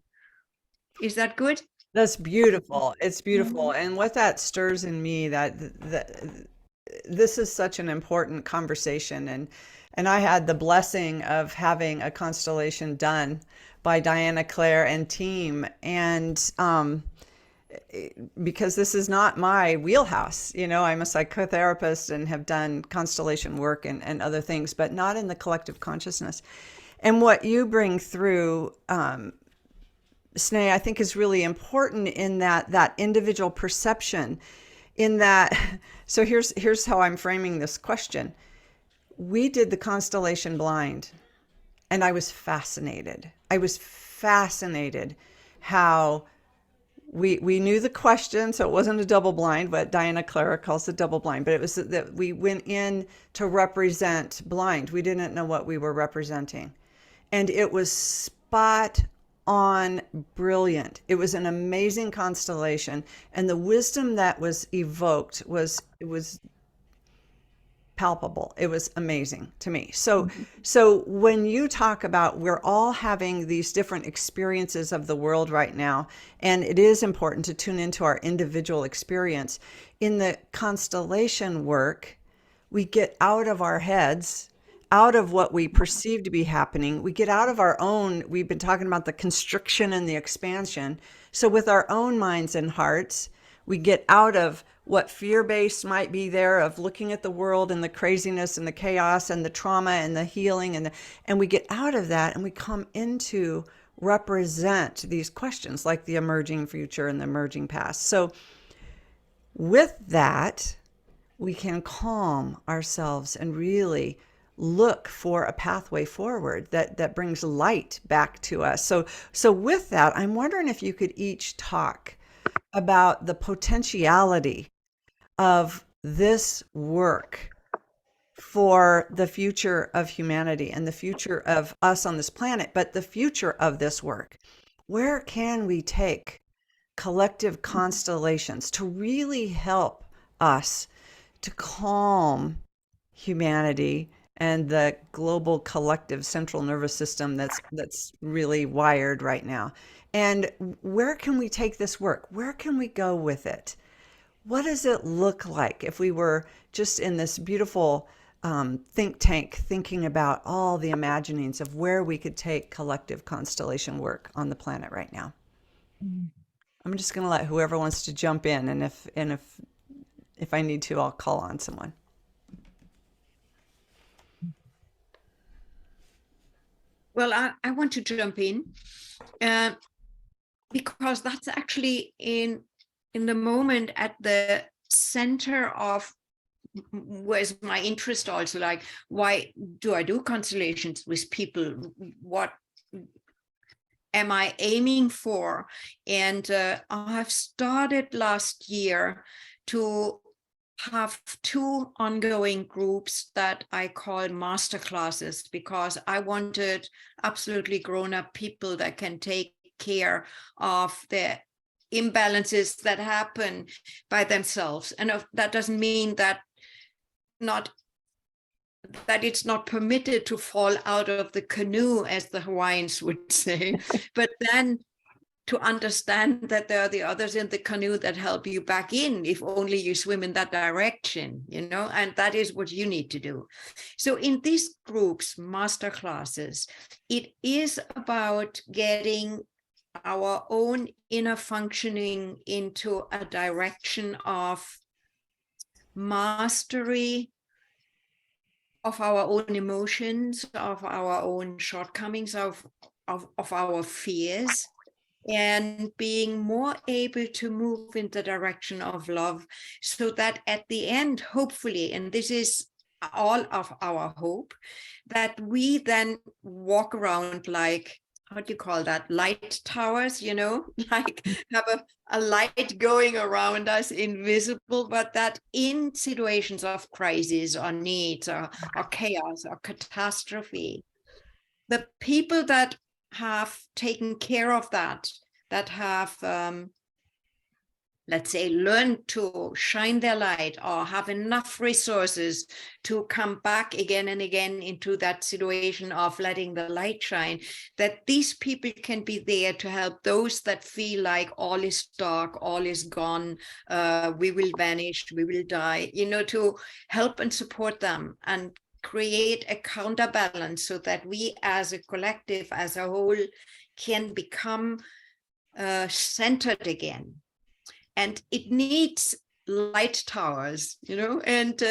Is that good? That's beautiful. It's beautiful. And what that stirs in me, that this is such an important conversation. And I had the blessing of having a constellation done by Diana Claire and team. And because this is not my wheelhouse, I'm a psychotherapist and have done constellation work and other things, but not in the collective consciousness. And what you bring through, Sneh, I think is really important in that individual perception. In that, so here's how I'm framing this question. We did the constellation blind, and I was fascinated. I was fascinated how we knew the question, so it wasn't a double blind, what Diana Clara calls a double blind, but it was that we went in to represent blind. We didn't know what we were representing. And it was spot on brilliant. It was an amazing constellation. And the wisdom that was evoked was palpable. It was amazing to me. So when you talk about we're all having these different experiences of the world right now, and it is important to tune into our individual experience. In the constellation work, we get out of our heads, out of what we perceive to be happening. We get out of our own, we've been talking about the constriction and the expansion. So with our own minds and hearts, we get out of what fear-based might be there of looking at the world and the craziness and the chaos and the trauma and the healing, and we get out of that and we come into represent these questions like the emerging future and the emerging past. So with that, we can calm ourselves and really look for a pathway forward that brings light back to us. So with that, I'm wondering if you could each talk about the potentiality of this work for the future of humanity and the future of us on this planet, but the future of this work. Where can we take collective constellations to really help us to calm humanity and the global collective central nervous system that's really wired right now? And where can we take this work? Where can we go with it? What does it look like if we were just in this beautiful think tank thinking about all the imaginings of where we could take collective constellation work on the planet right now? I'm just going to let whoever wants to jump in, and if I need to, I'll call on someone. Well, I want to jump in because that's actually in the moment at the center of where's my interest also. Like, why do I do constellations with people? What am I aiming for? And I've started last year to have 2 ongoing groups that I call masterclasses, because I wanted absolutely grown-up people that can take care of the imbalances that happen by themselves. And that doesn't mean that it's not permitted to fall out of the canoe, as the Hawaiians would say, but then to understand that there are the others in the canoe that help you back in, if only you swim in that direction, and that is what you need to do. So in these groups, masterclasses, it is about getting our own inner functioning into a direction of mastery of our own emotions, of our own shortcomings, of our fears, and being more able to move in the direction of love, so that at the end, hopefully, and this is all of our hope, that we then walk around like, how do you call that, light towers, like have a light going around us, invisible, but that in situations of crisis or needs or chaos or catastrophe, the people that have taken care of that have let's say learned to shine their light or have enough resources to come back again and again into that situation of letting the light shine, that these people can be there to help those that feel like all is dark, all is gone, we will vanish, we will die, to help and support them and create a counterbalance, so that we as a collective, as a whole, can become centered again. And it needs light towers, and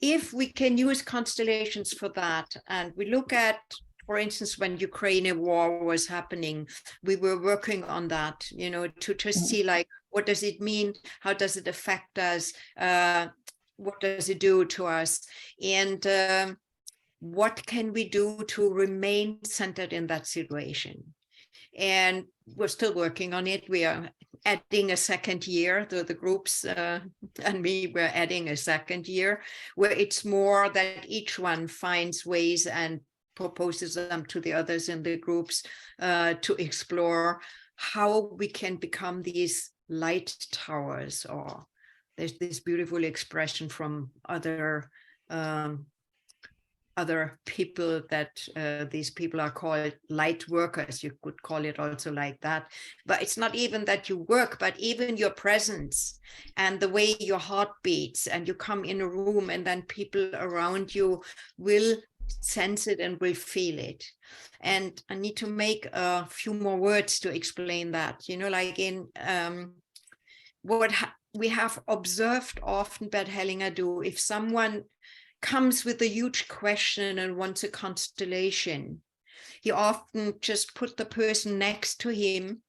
if we can use constellations for that, and we look at for instance, when Ukraine war was happening, we were working on that, you know, to just see like, what does it mean? How does it affect us? What does it do to us? And what can we do to remain centered in that situation? And we're still working on it. We are adding a second year, the groups and me, we're adding a second year where it's more that each one finds ways and proposes them to the others in the groups to explore how we can become these light towers. Or there's this beautiful expression from other people that these people are called light workers. You could call it also like that. But it's not even that you work, but even your presence and the way your heart beats, and you come in a room and then people around you will sense it and will feel it. And I need to make a few more words to explain that, you know, like in what we have observed often Bert Hellinger do. If someone comes with a huge question and wants a constellation, he often just put the person next to him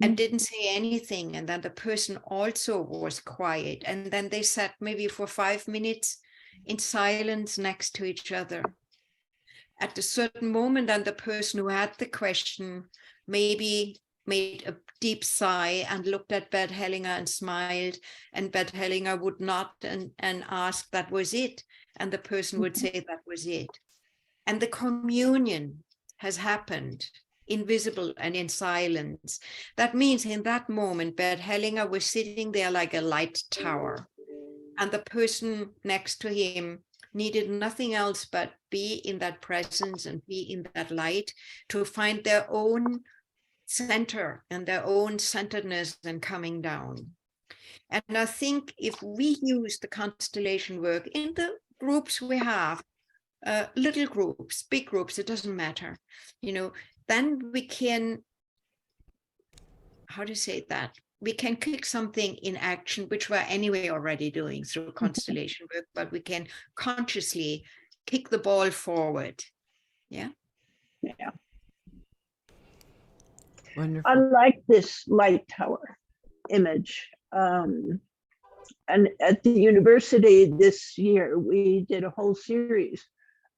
and didn't say anything. And then the person also was quiet. And then they sat maybe for 5 minutes in silence next to each other. At a certain moment, then the person who had the question maybe made a deep sigh and looked at Bert Hellinger and smiled, and Bert Hellinger would nod and ask, that was it? And the person would say, that was it. And the communion has happened, invisible and in silence. That means in that moment, Bert Hellinger was sitting there like a light tower, and the person next to him needed nothing else but be in that presence and be in that light to find their own center and their own centeredness and coming down. And I think if we use the constellation work in the groups we have, little groups, big groups, it doesn't matter, you know, then we can, how to say that? We can kick something in action, which we're anyway already doing through constellation work, but we can consciously kick the ball forward. Yeah. Yeah. Wonderful. I like this light tower image. And at the university this year, we did a whole series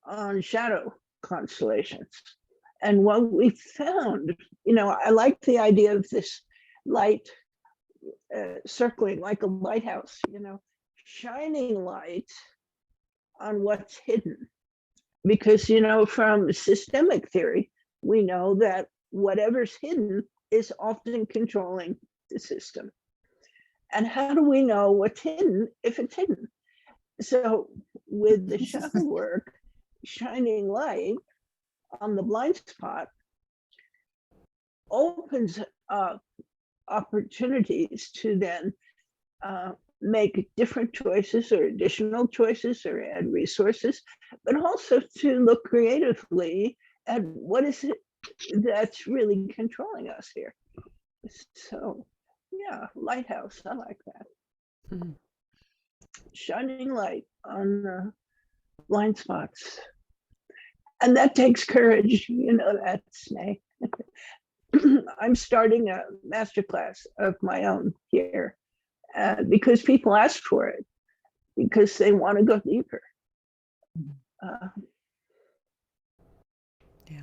on shadow constellations. And what we found, you know, I like the idea of this light circling like a lighthouse, you know, shining light on what's hidden. Because, you know, from systemic theory, we know that whatever's hidden is often controlling the system. And how do we know what's hidden if it's hidden? So with the shadow work, shining light on the blind spot opens up opportunities to then make different choices or additional choices or add resources, but also to look creatively at what is it that's really controlling us here. So yeah, lighthouse, I like that. Mm-hmm. Shining light on the blind spots. And that takes courage, you know that, Sneh. I'm starting a masterclass of my own here because people ask for it, because they want to go deeper. Yeah.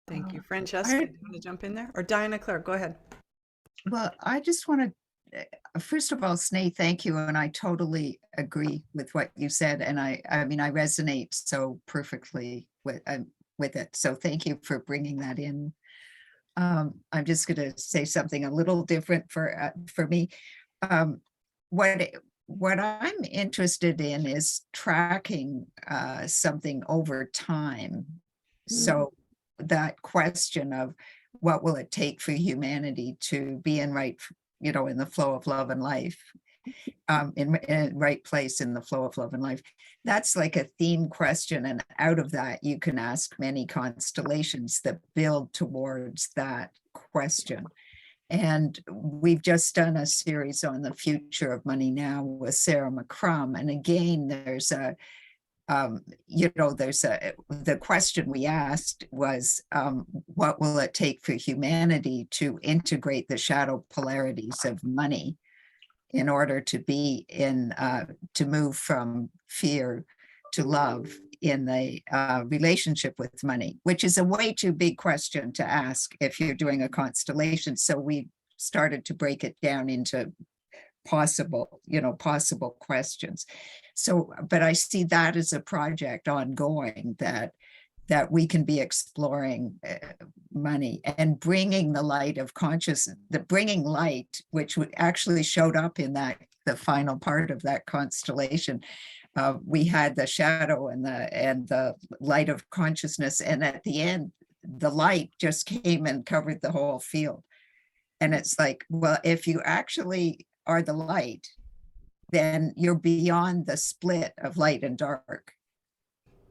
Thank you. Francesca, do you want to jump in there? Or Diana Claire, go ahead. Well, I just want to, first of all, Sneh, thank you. And I totally agree with what you said. And I mean, I resonate so perfectly with it. So thank you for bringing that in. I'm just going to say something a little different for me. What I'm interested in is tracking something over time. So that question of what will it take for humanity to be in right, you know, in the flow of love and life, in right place in the flow of love and life. That's like a theme question. And out of that, you can ask many constellations that build towards that question. And we've just done a series on the future of money now with Sarah McCrum. And again, there's a the question we asked was, what will it take for humanity to integrate the shadow polarities of money in order to be to move from fear to love in the relationship with money, which is a way too big question to ask if you're doing a constellation. So we started to break it down into possible questions. So, but I see that as a project ongoing that we can be exploring money and bringing the light of consciousness, bringing light, which actually showed up in the final part of that constellation. We had the shadow and the light of consciousness, and at the end, the light just came and covered the whole field. And it's like, well, if you actually are the light, then you're beyond the split of light and dark.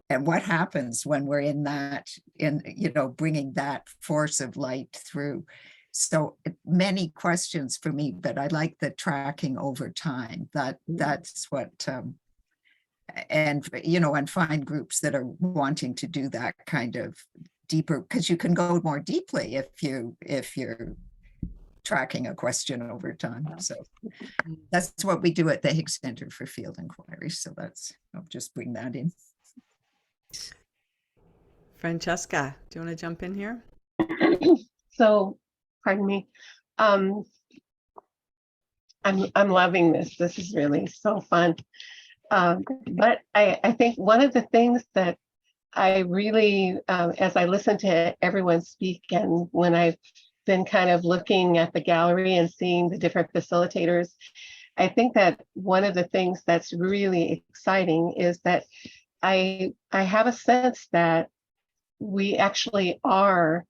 And what happens when we're in bringing that force of light through? So many questions for me, but I like the tracking over time. That's what, and find groups that are wanting to do that kind of deeper, because you can go more deeply if you're tracking a question over time. So that's what we do at the Higgs Center for Field Inquiry. So I'll just bring that in. Francesca, do you want to jump in here? So, pardon me. I'm loving this. This is really so fun. But I think one of the things that I really, as I listen to everyone speak, and when I've been kind of looking at the gallery and seeing the different facilitators, I think that one of the things that's really exciting is that I have a sense that we actually are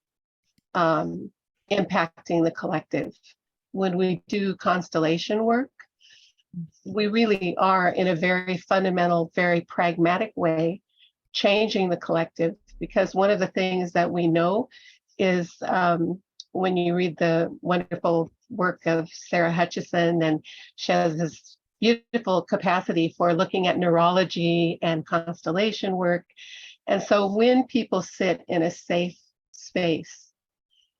impacting the collective. When we do constellation work, we really are, in a very fundamental, very pragmatic way, changing the collective. Because one of the things that we know is, when you read the wonderful work of Sarah Hutchison, and she has this beautiful capacity for looking at neurology and constellation work. And so when people sit in a safe space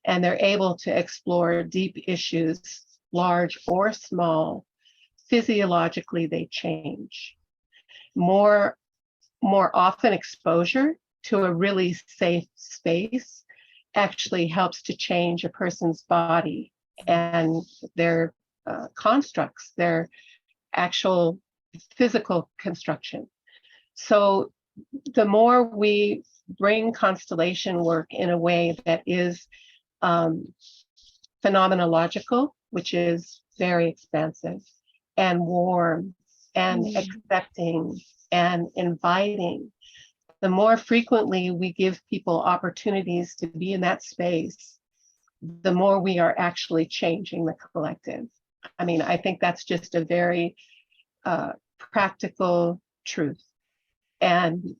and they're able to explore deep issues, large or small, physiologically they change. More often exposure to a really safe space actually helps to change a person's body and their constructs, their actual physical construction. So the more we bring constellation work in a way that is phenomenological, which is very expansive, and warm and accepting and inviting, the more frequently we give people opportunities to be in that space, the more we are actually changing the collective. I mean, I think that's just a very practical truth. And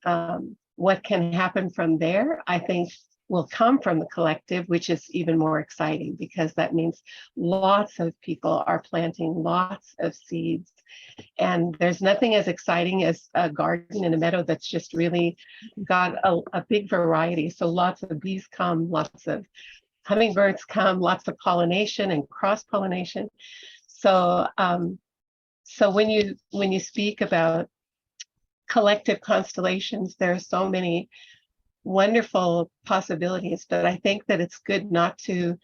what can happen from there, I think, will come from the collective, which is even more exciting, because that means lots of people are planting lots of seeds. And there's nothing as exciting as a garden in a meadow that's just really got a big variety. So lots of bees come, lots of hummingbirds come, lots of pollination and cross-pollination. So so when you speak about collective constellations, there are so many wonderful possibilities, but I think that it's good not to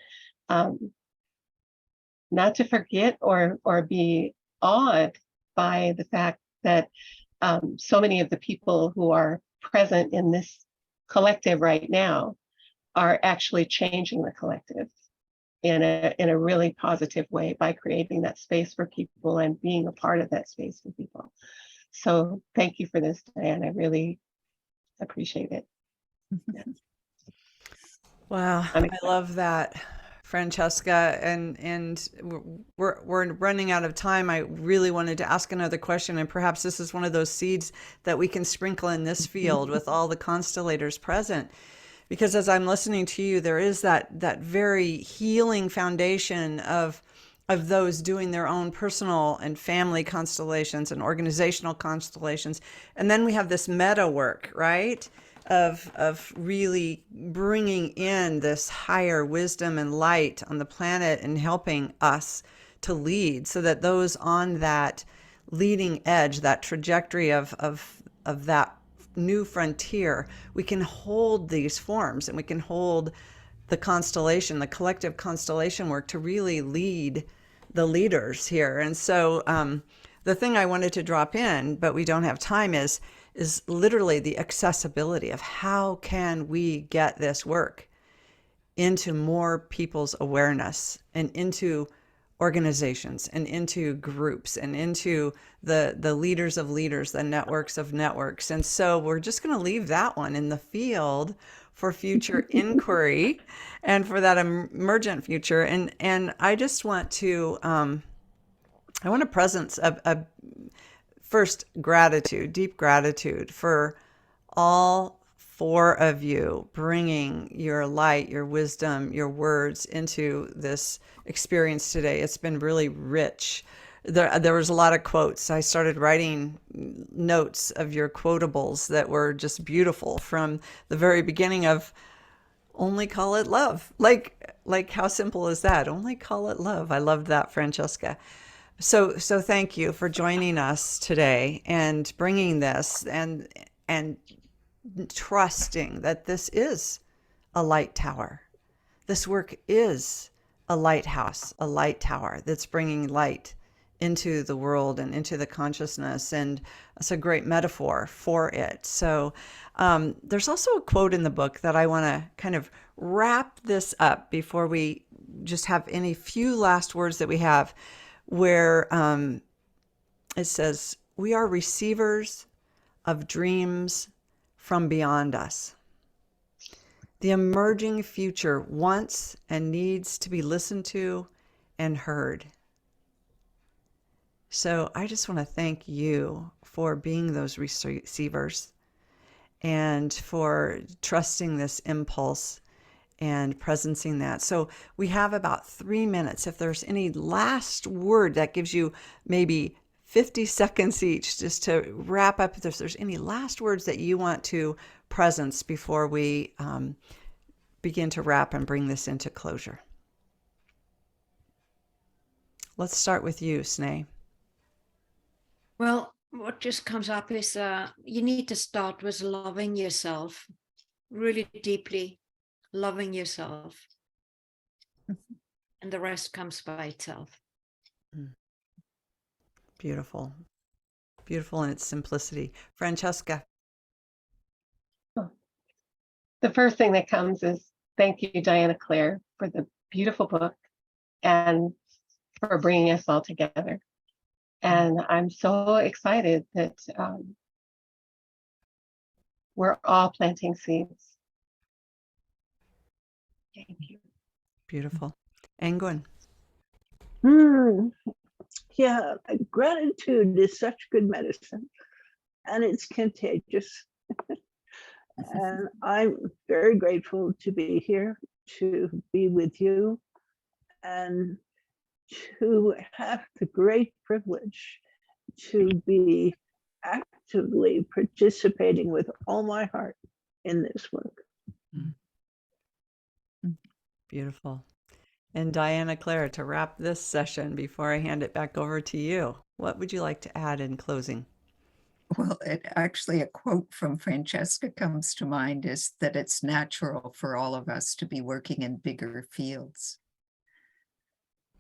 forget or be awed by the fact that so many of the people who are present in this collective right now are actually changing the collective in a really positive way by creating that space for people and being a part of that space for people. So thank you for this, Diane. I really appreciate it. Yeah. Wow, I love that, Francesca. And we're running out of time. I really wanted to ask another question, and perhaps this is one of those seeds that we can sprinkle in this field with all the constellators present. Because as I'm listening to you, there is that very healing foundation of of those doing their own personal and family constellations and organizational constellations. And then we have this meta work, right? Of really bringing in this higher wisdom and light on the planet and helping us to lead, so that those on that leading edge, that trajectory of that new frontier, we can hold these forms and we can hold the constellation, the collective constellation work, to really lead the leaders here. And so the thing I wanted to drop in, but we don't have time, is literally the accessibility of how can we get this work into more people's awareness and into organizations and into groups and into the leaders of leaders, the networks of networks. And so we're just going to leave that one in the field for future inquiry and for that emergent future. And I just want to, I want to presence a first gratitude, deep gratitude for all four of you bringing your light, your wisdom, your words into this experience today. It's been really rich. There was a lot of quotes. I started writing notes of your quotables that were just beautiful from the very beginning of only call it love. Like how simple is that? Only call it love. I loved that, Francesca. So thank you for joining us today and bringing this and trusting that this is a light tower. This work is a lighthouse, a light tower that's bringing light into the world and into the consciousness. And it's a great metaphor for it. So there's also a quote in the book that I want to kind of wrap this up before we just have any few last words that we have, where it says, "We are receivers of dreams from beyond us. The emerging future wants and needs to be listened to and heard." So I just want to thank you for being those receivers and for trusting this impulse and presencing that. So we have about 3 minutes. If there's any last word that gives you maybe 50 seconds each, just to wrap up, if there's any last words that you want to presence before we begin to wrap and bring this into closure. Let's start with you, Sneh. Well, what just comes up is you need to start with loving yourself, really deeply loving yourself. And the rest comes by itself. Beautiful. Beautiful in its simplicity. Francesca. The first thing that comes is thank you, Diana Claire, for the beautiful book and for bringing us all together. And I'm so excited that we're all planting seeds. Thank you. Beautiful. Angwin. Yeah, gratitude is such good medicine, and it's contagious. And I'm very grateful to be here, to be with you, and to have the great privilege to be actively participating with all my heart in this work. Beautiful. And Diana Claire, to wrap this session before I hand it back over to you, what would you like to add in closing? Well, actually, a quote from Francesca comes to mind, is that it's natural for all of us to be working in bigger fields.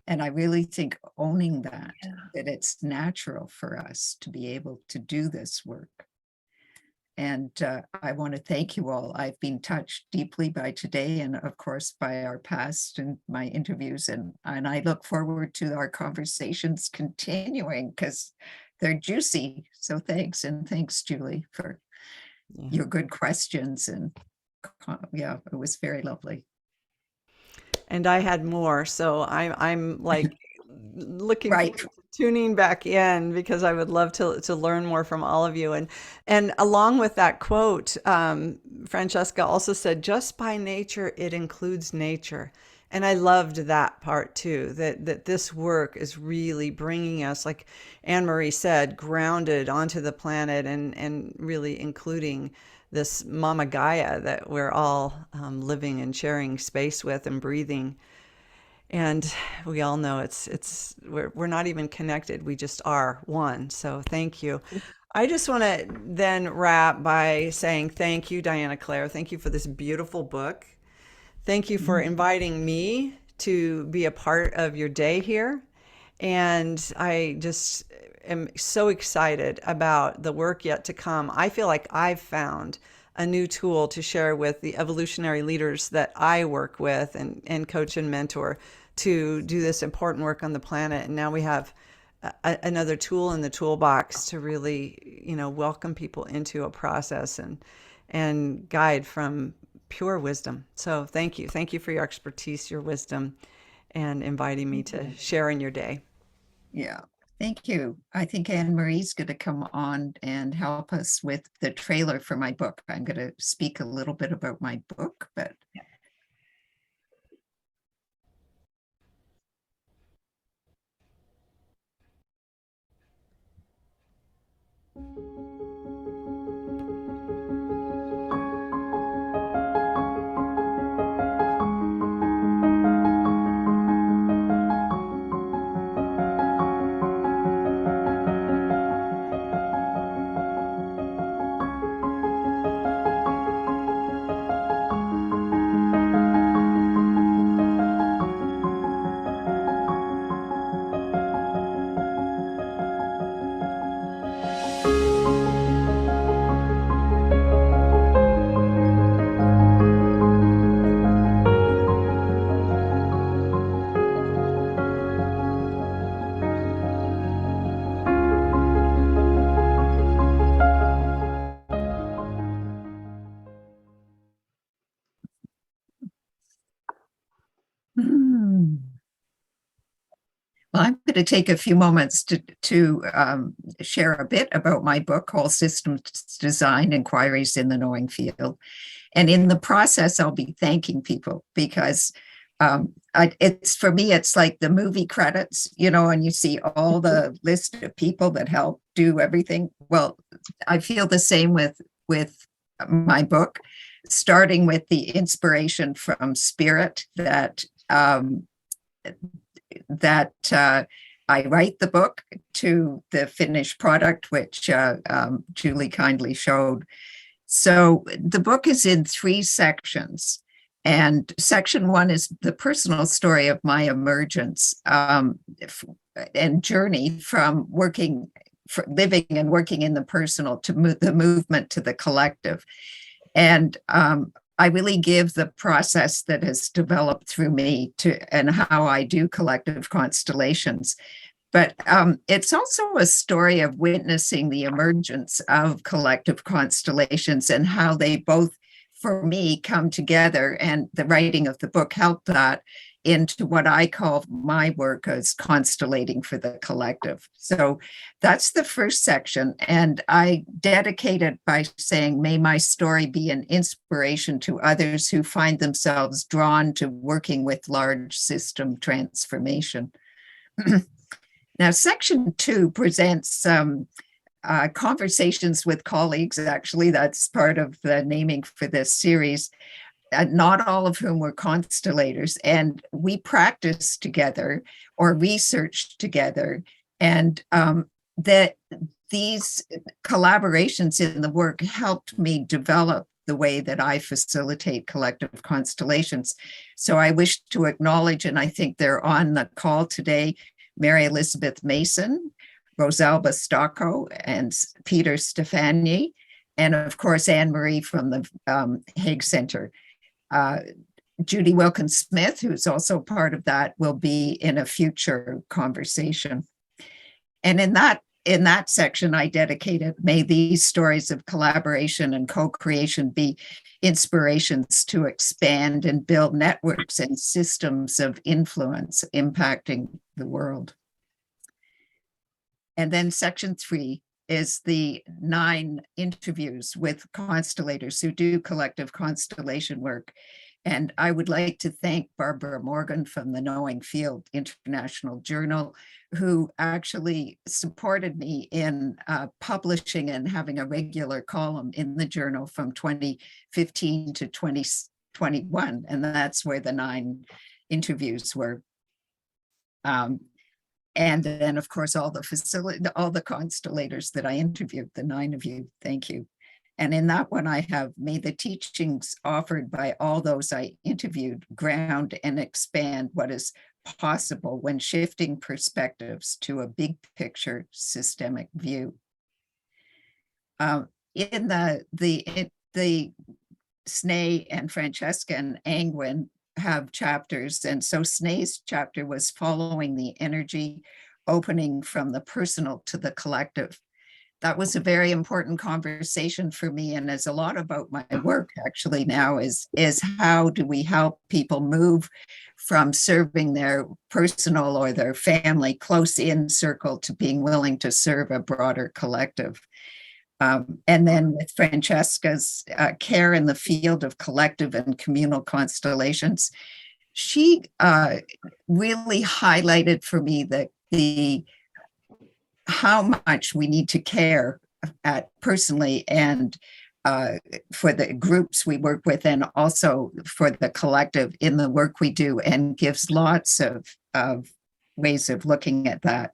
And I really think owning that it's natural for us to be able to do this work. And I want to thank you all. I've been touched deeply by today and, of course, by our past and my interviews. And I look forward to our conversations continuing because they're juicy. So thanks. And thanks, Julie, for your good questions. And yeah, it was very lovely. And I had more. So I'm like looking Right. forward to tuning back in because I would love to learn more from all of you. And along with that quote, Francesca also said, just by nature, it includes nature. And I loved that part too, that this work is really bringing us, like Anne Marie said, grounded onto the planet, and really including this Mama Gaia that we're all living and sharing space with and breathing. And we all know we're not even connected. We just are one. So thank you. I just want to then wrap by saying thank you, Diana Claire. Thank you for this beautiful book. Thank you for inviting me to be a part of your day here. And I just am so excited about the work yet to come. I feel like I've found a new tool to share with the evolutionary leaders that I work with and coach and mentor to do this important work on the planet. And now we have another tool in the toolbox to really, welcome people into a process and guide from pure wisdom. So thank you. Thank you for your expertise, your wisdom, and inviting me to share in your day. Yeah, thank you. I think Anne Marie's going to come on and help us with the trailer for my book. I'm going to speak a little bit about my book, but well, I'm going to take a few moments to share a bit about my book called Systems Design Inquiries in the Knowing Field. And in the process, I'll be thanking people because it's for me, it's like the movie credits, and you see all the list of people that help do everything. Well, I feel the same with my book, starting with the inspiration from Spirit that I write the book to the finished product, which Julie kindly showed. So the book is in 3 sections. And section 1 is the personal story of my emergence and journey from living and working in the personal to the movement to the collective. And I really give the process that has developed through me and how I do collective constellations. But it's also a story of witnessing the emergence of collective constellations and how they both, for me, come together. And the writing of the book helped that into what I call my work as constellating for the collective. So that's the first section. And I dedicate it by saying, may my story be an inspiration to others who find themselves drawn to working with large system transformation. Now, section 2 presents conversations with colleagues. Actually, that's part of the naming for this series. Not all of whom were constellators, and we practiced together or researched together, and that these collaborations in the work helped me develop the way that I facilitate collective constellations. So I wish to acknowledge, and I think they're on the call today, Mary Elizabeth Mason, Rosalba Stocco, and Peter Stefani, and of course Anne Marie from the Hague Center. Judy Wilkins Smith, who's also part of that, will be in a future conversation. And in that section, I dedicated, may these stories of collaboration and co-creation be inspirations to expand and build networks and systems of influence impacting the world. And then section 3 is the 9 interviews with constellators who do collective constellation work. And I would like to thank Barbara Morgan from the Knowing Field International Journal, who actually supported me in publishing and having a regular column in the journal from 2015 to 2021. And that's where the 9 interviews were. And then, of course, all the constellators that I interviewed, the 9 of you, thank you. And in that one, I have, may the teachings offered by all those I interviewed ground and expand what is possible when shifting perspectives to a big picture systemic view. In the Sneh and Francesca and Angwin have chapters, and so Sneh's chapter was following the energy opening from the personal to the collective. That was a very important conversation for me, and is a lot about my work actually now, is how do we help people move from serving their personal or their family close in circle to being willing to serve a broader collective. And then with Francesca's care in the field of collective and communal constellations, she really highlighted for me that how much we need to care at personally and for the groups we work with, and also for the collective in the work we do, and gives lots of ways of looking at that.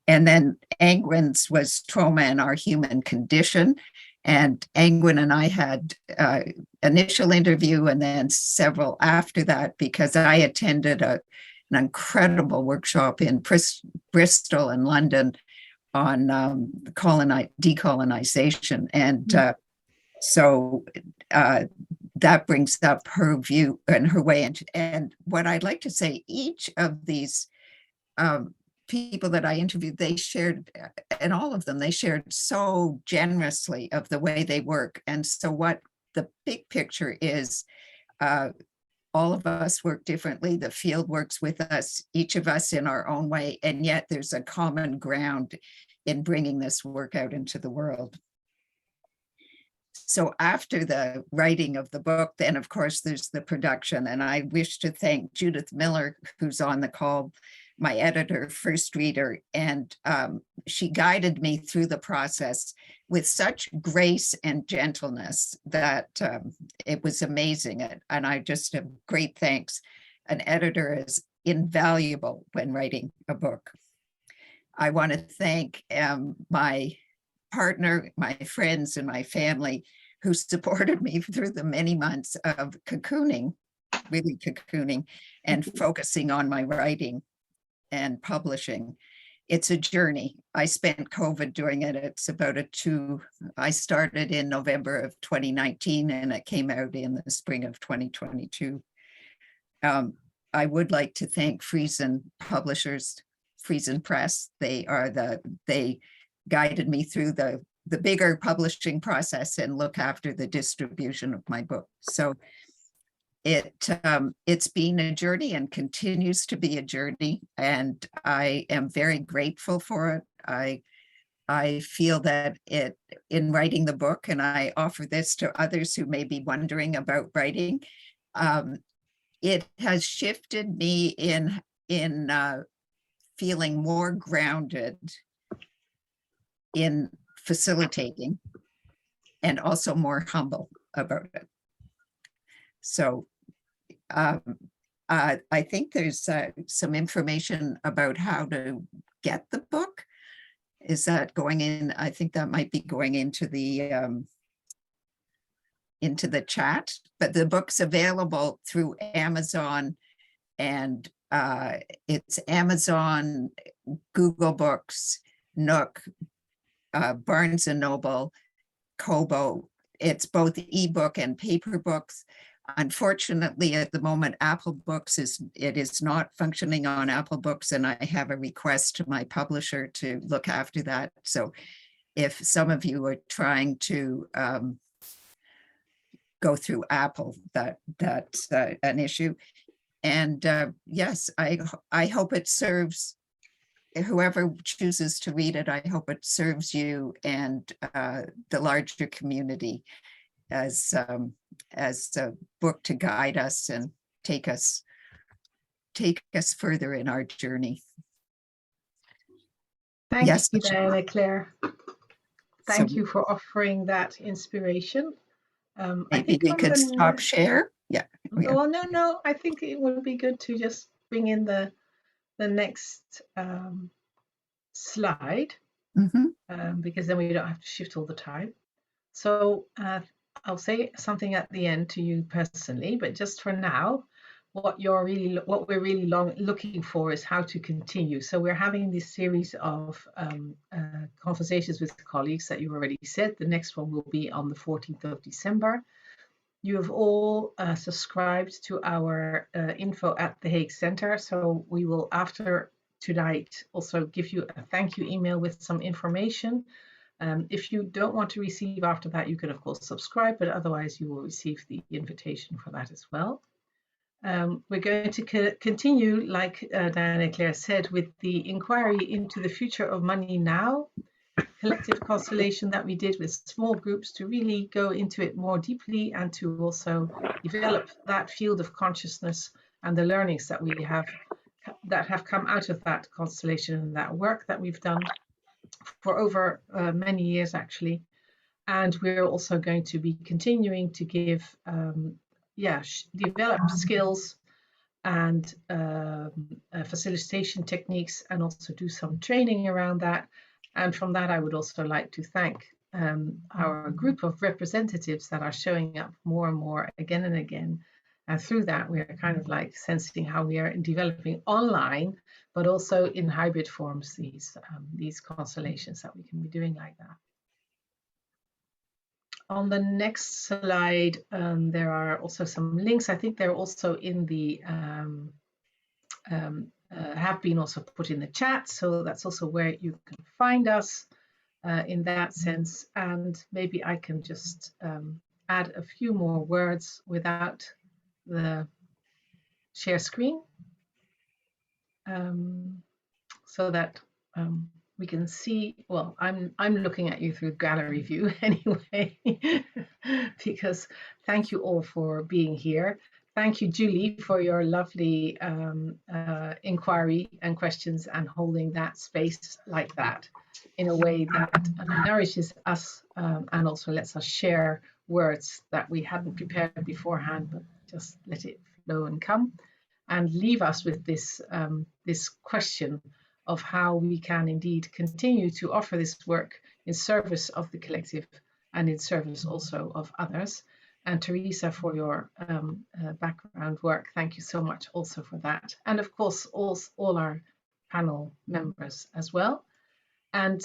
And then Angwin's was trauma and our human condition. And Angwin and I had initial interview and then several after that, because I attended an incredible workshop in Bristol and London on decolonization. And so that brings up her view and her way. And what I'd like to say, each of these people that I interviewed, they shared, and all of them, they shared so generously of the way they work. And so what the big picture is, all of us work differently. The field works with us, each of us in our own way, and yet there's a common ground in bringing this work out into the world. So after the writing of the book, then of course there's the production. And I wish to thank Judith Miller, who's on the call, my editor, first reader, and she guided me through the process with such grace and gentleness that it was amazing. And I just have great thanks. An editor is invaluable when writing a book. I want to thank my partner, my friends, and my family who supported me through the many months of cocooning, really cocooning, and focusing on my writing and publishing. It's a journey. I spent COVID doing it. It's about I started in November of 2019 and it came out in the spring of 2022. I would like to thank Friesen Publishers, Friesen Press. They guided me through the bigger publishing process and look after the distribution of my book. So it's been a journey and continues to be a journey, and I am very grateful for it. I feel that in writing the book, and I offer this to others who may be wondering about writing, it has shifted me in feeling more grounded in facilitating, and also more humble about it. So I think there's some information about how to get the book. Is that going in? I think that might be going into the chat, but the book's available through Amazon, and it's Amazon, Google Books, Nook, Barnes and Noble, Kobo. It's both ebook and paper books. Unfortunately, at the moment, Apple Books is not functioning on Apple Books, and I have a request to my publisher to look after that. So if some of you are trying to go through Apple, that's an issue. And yes, I hope it serves whoever chooses to read it. I hope it serves you and the larger community. as a book to guide us and take us further in our journey. Thank Yes, you, Diana Claire. Thank so you for offering that inspiration. I maybe think we on could the stop share. Yeah. well, no, I think it would be good to just bring in the next slide, because then we don't have to shift all the time. So I'll say something at the end to you personally, but just for now, what we're really looking for is how to continue. So we're having this series of conversations with colleagues that you already said. The next one will be on the 14th of December. You have all subscribed to our info at the Hague Center. So we will, after tonight, also give you a thank you email with some information. If you don't want to receive after that, you can of course subscribe, but otherwise you will receive the invitation for that as well. We're going to continue, like Diana Claire said, with the inquiry into the future of money now, collective constellation that we did with small groups to really go into it more deeply and to also develop that field of consciousness and the learnings that we have that have come out of that constellation and that work that we've done for over many years actually. And we're also going to be continuing to give develop skills and facilitation techniques, and also do some training around that. And from that, I would also like to thank our group of representatives that are showing up more and more again and again. And through that, we are kind of like sensing how we are developing online, but also in hybrid forms, these constellations that we can be doing like that. On the next slide, there are also some links. I think they're also in the have been also put in the chat, so that's also where you can find us in that sense. And maybe I can just add a few more words without the share screen, so that we can see. Well, I'm looking at you through gallery view anyway, because thank you all for being here. Thank you, Julie, for your lovely inquiry and questions and holding that space like that in a way that nourishes us and also lets us share words that we hadn't prepared beforehand, but just let it flow and come, and leave us with this this question of how we can indeed continue to offer this work in service of the collective and in service also of others. And Teresa, for your background work, thank you so much also for that. And of course, all our panel members as well. And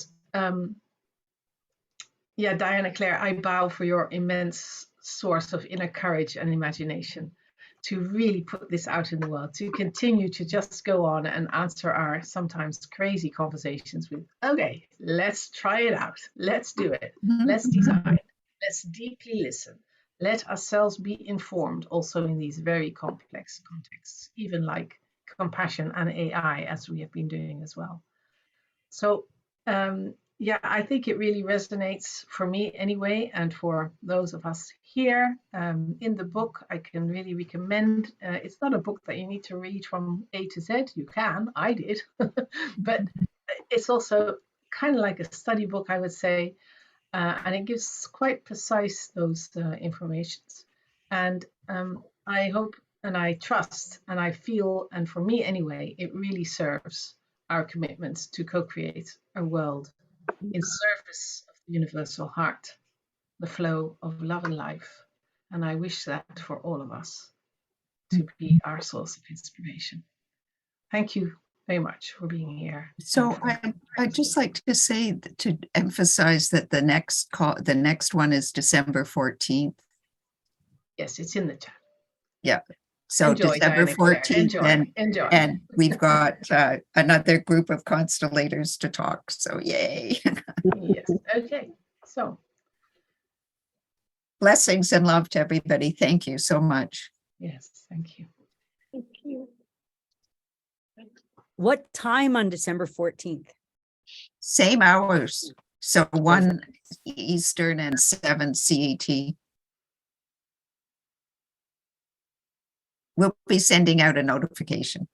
yeah, Diana Claire, I bow for your immense source of inner courage and imagination to really put this out in the world, to continue to just go on and answer our sometimes crazy conversations with, okay, let's try it out. Let's do it. Let's design. Let's deeply listen. Let ourselves be informed also in these very complex contexts, even like compassion and AI, as we have been doing as well. So yeah, I think it really resonates for me anyway, and for those of us here. In the book, I can really recommend. It's not a book that you need to read from A to Z. You can, I did, but it's also kind of like a study book, I would say, and it gives quite precise those informations. And I hope and I trust and I feel, and for me anyway, it really serves our commitment to co-create a world in service of the universal heart, the flow of love and life. And I wish that for all of us to be our source of inspiration. Thank you very much for being here. So I'd just like to say, to emphasize that the next one is December 14th. Yes, it's in the chat. Yeah. So enjoy, December Diana, 14th, enjoy. And we've got another group of constellators to talk. So yay. Yes. Okay. So blessings and love to everybody. Thank you so much. Yes, thank you. Thank you. What time on December 14th? Same hours. So 1 Eastern and 7 CET. we'll be sending out a notification.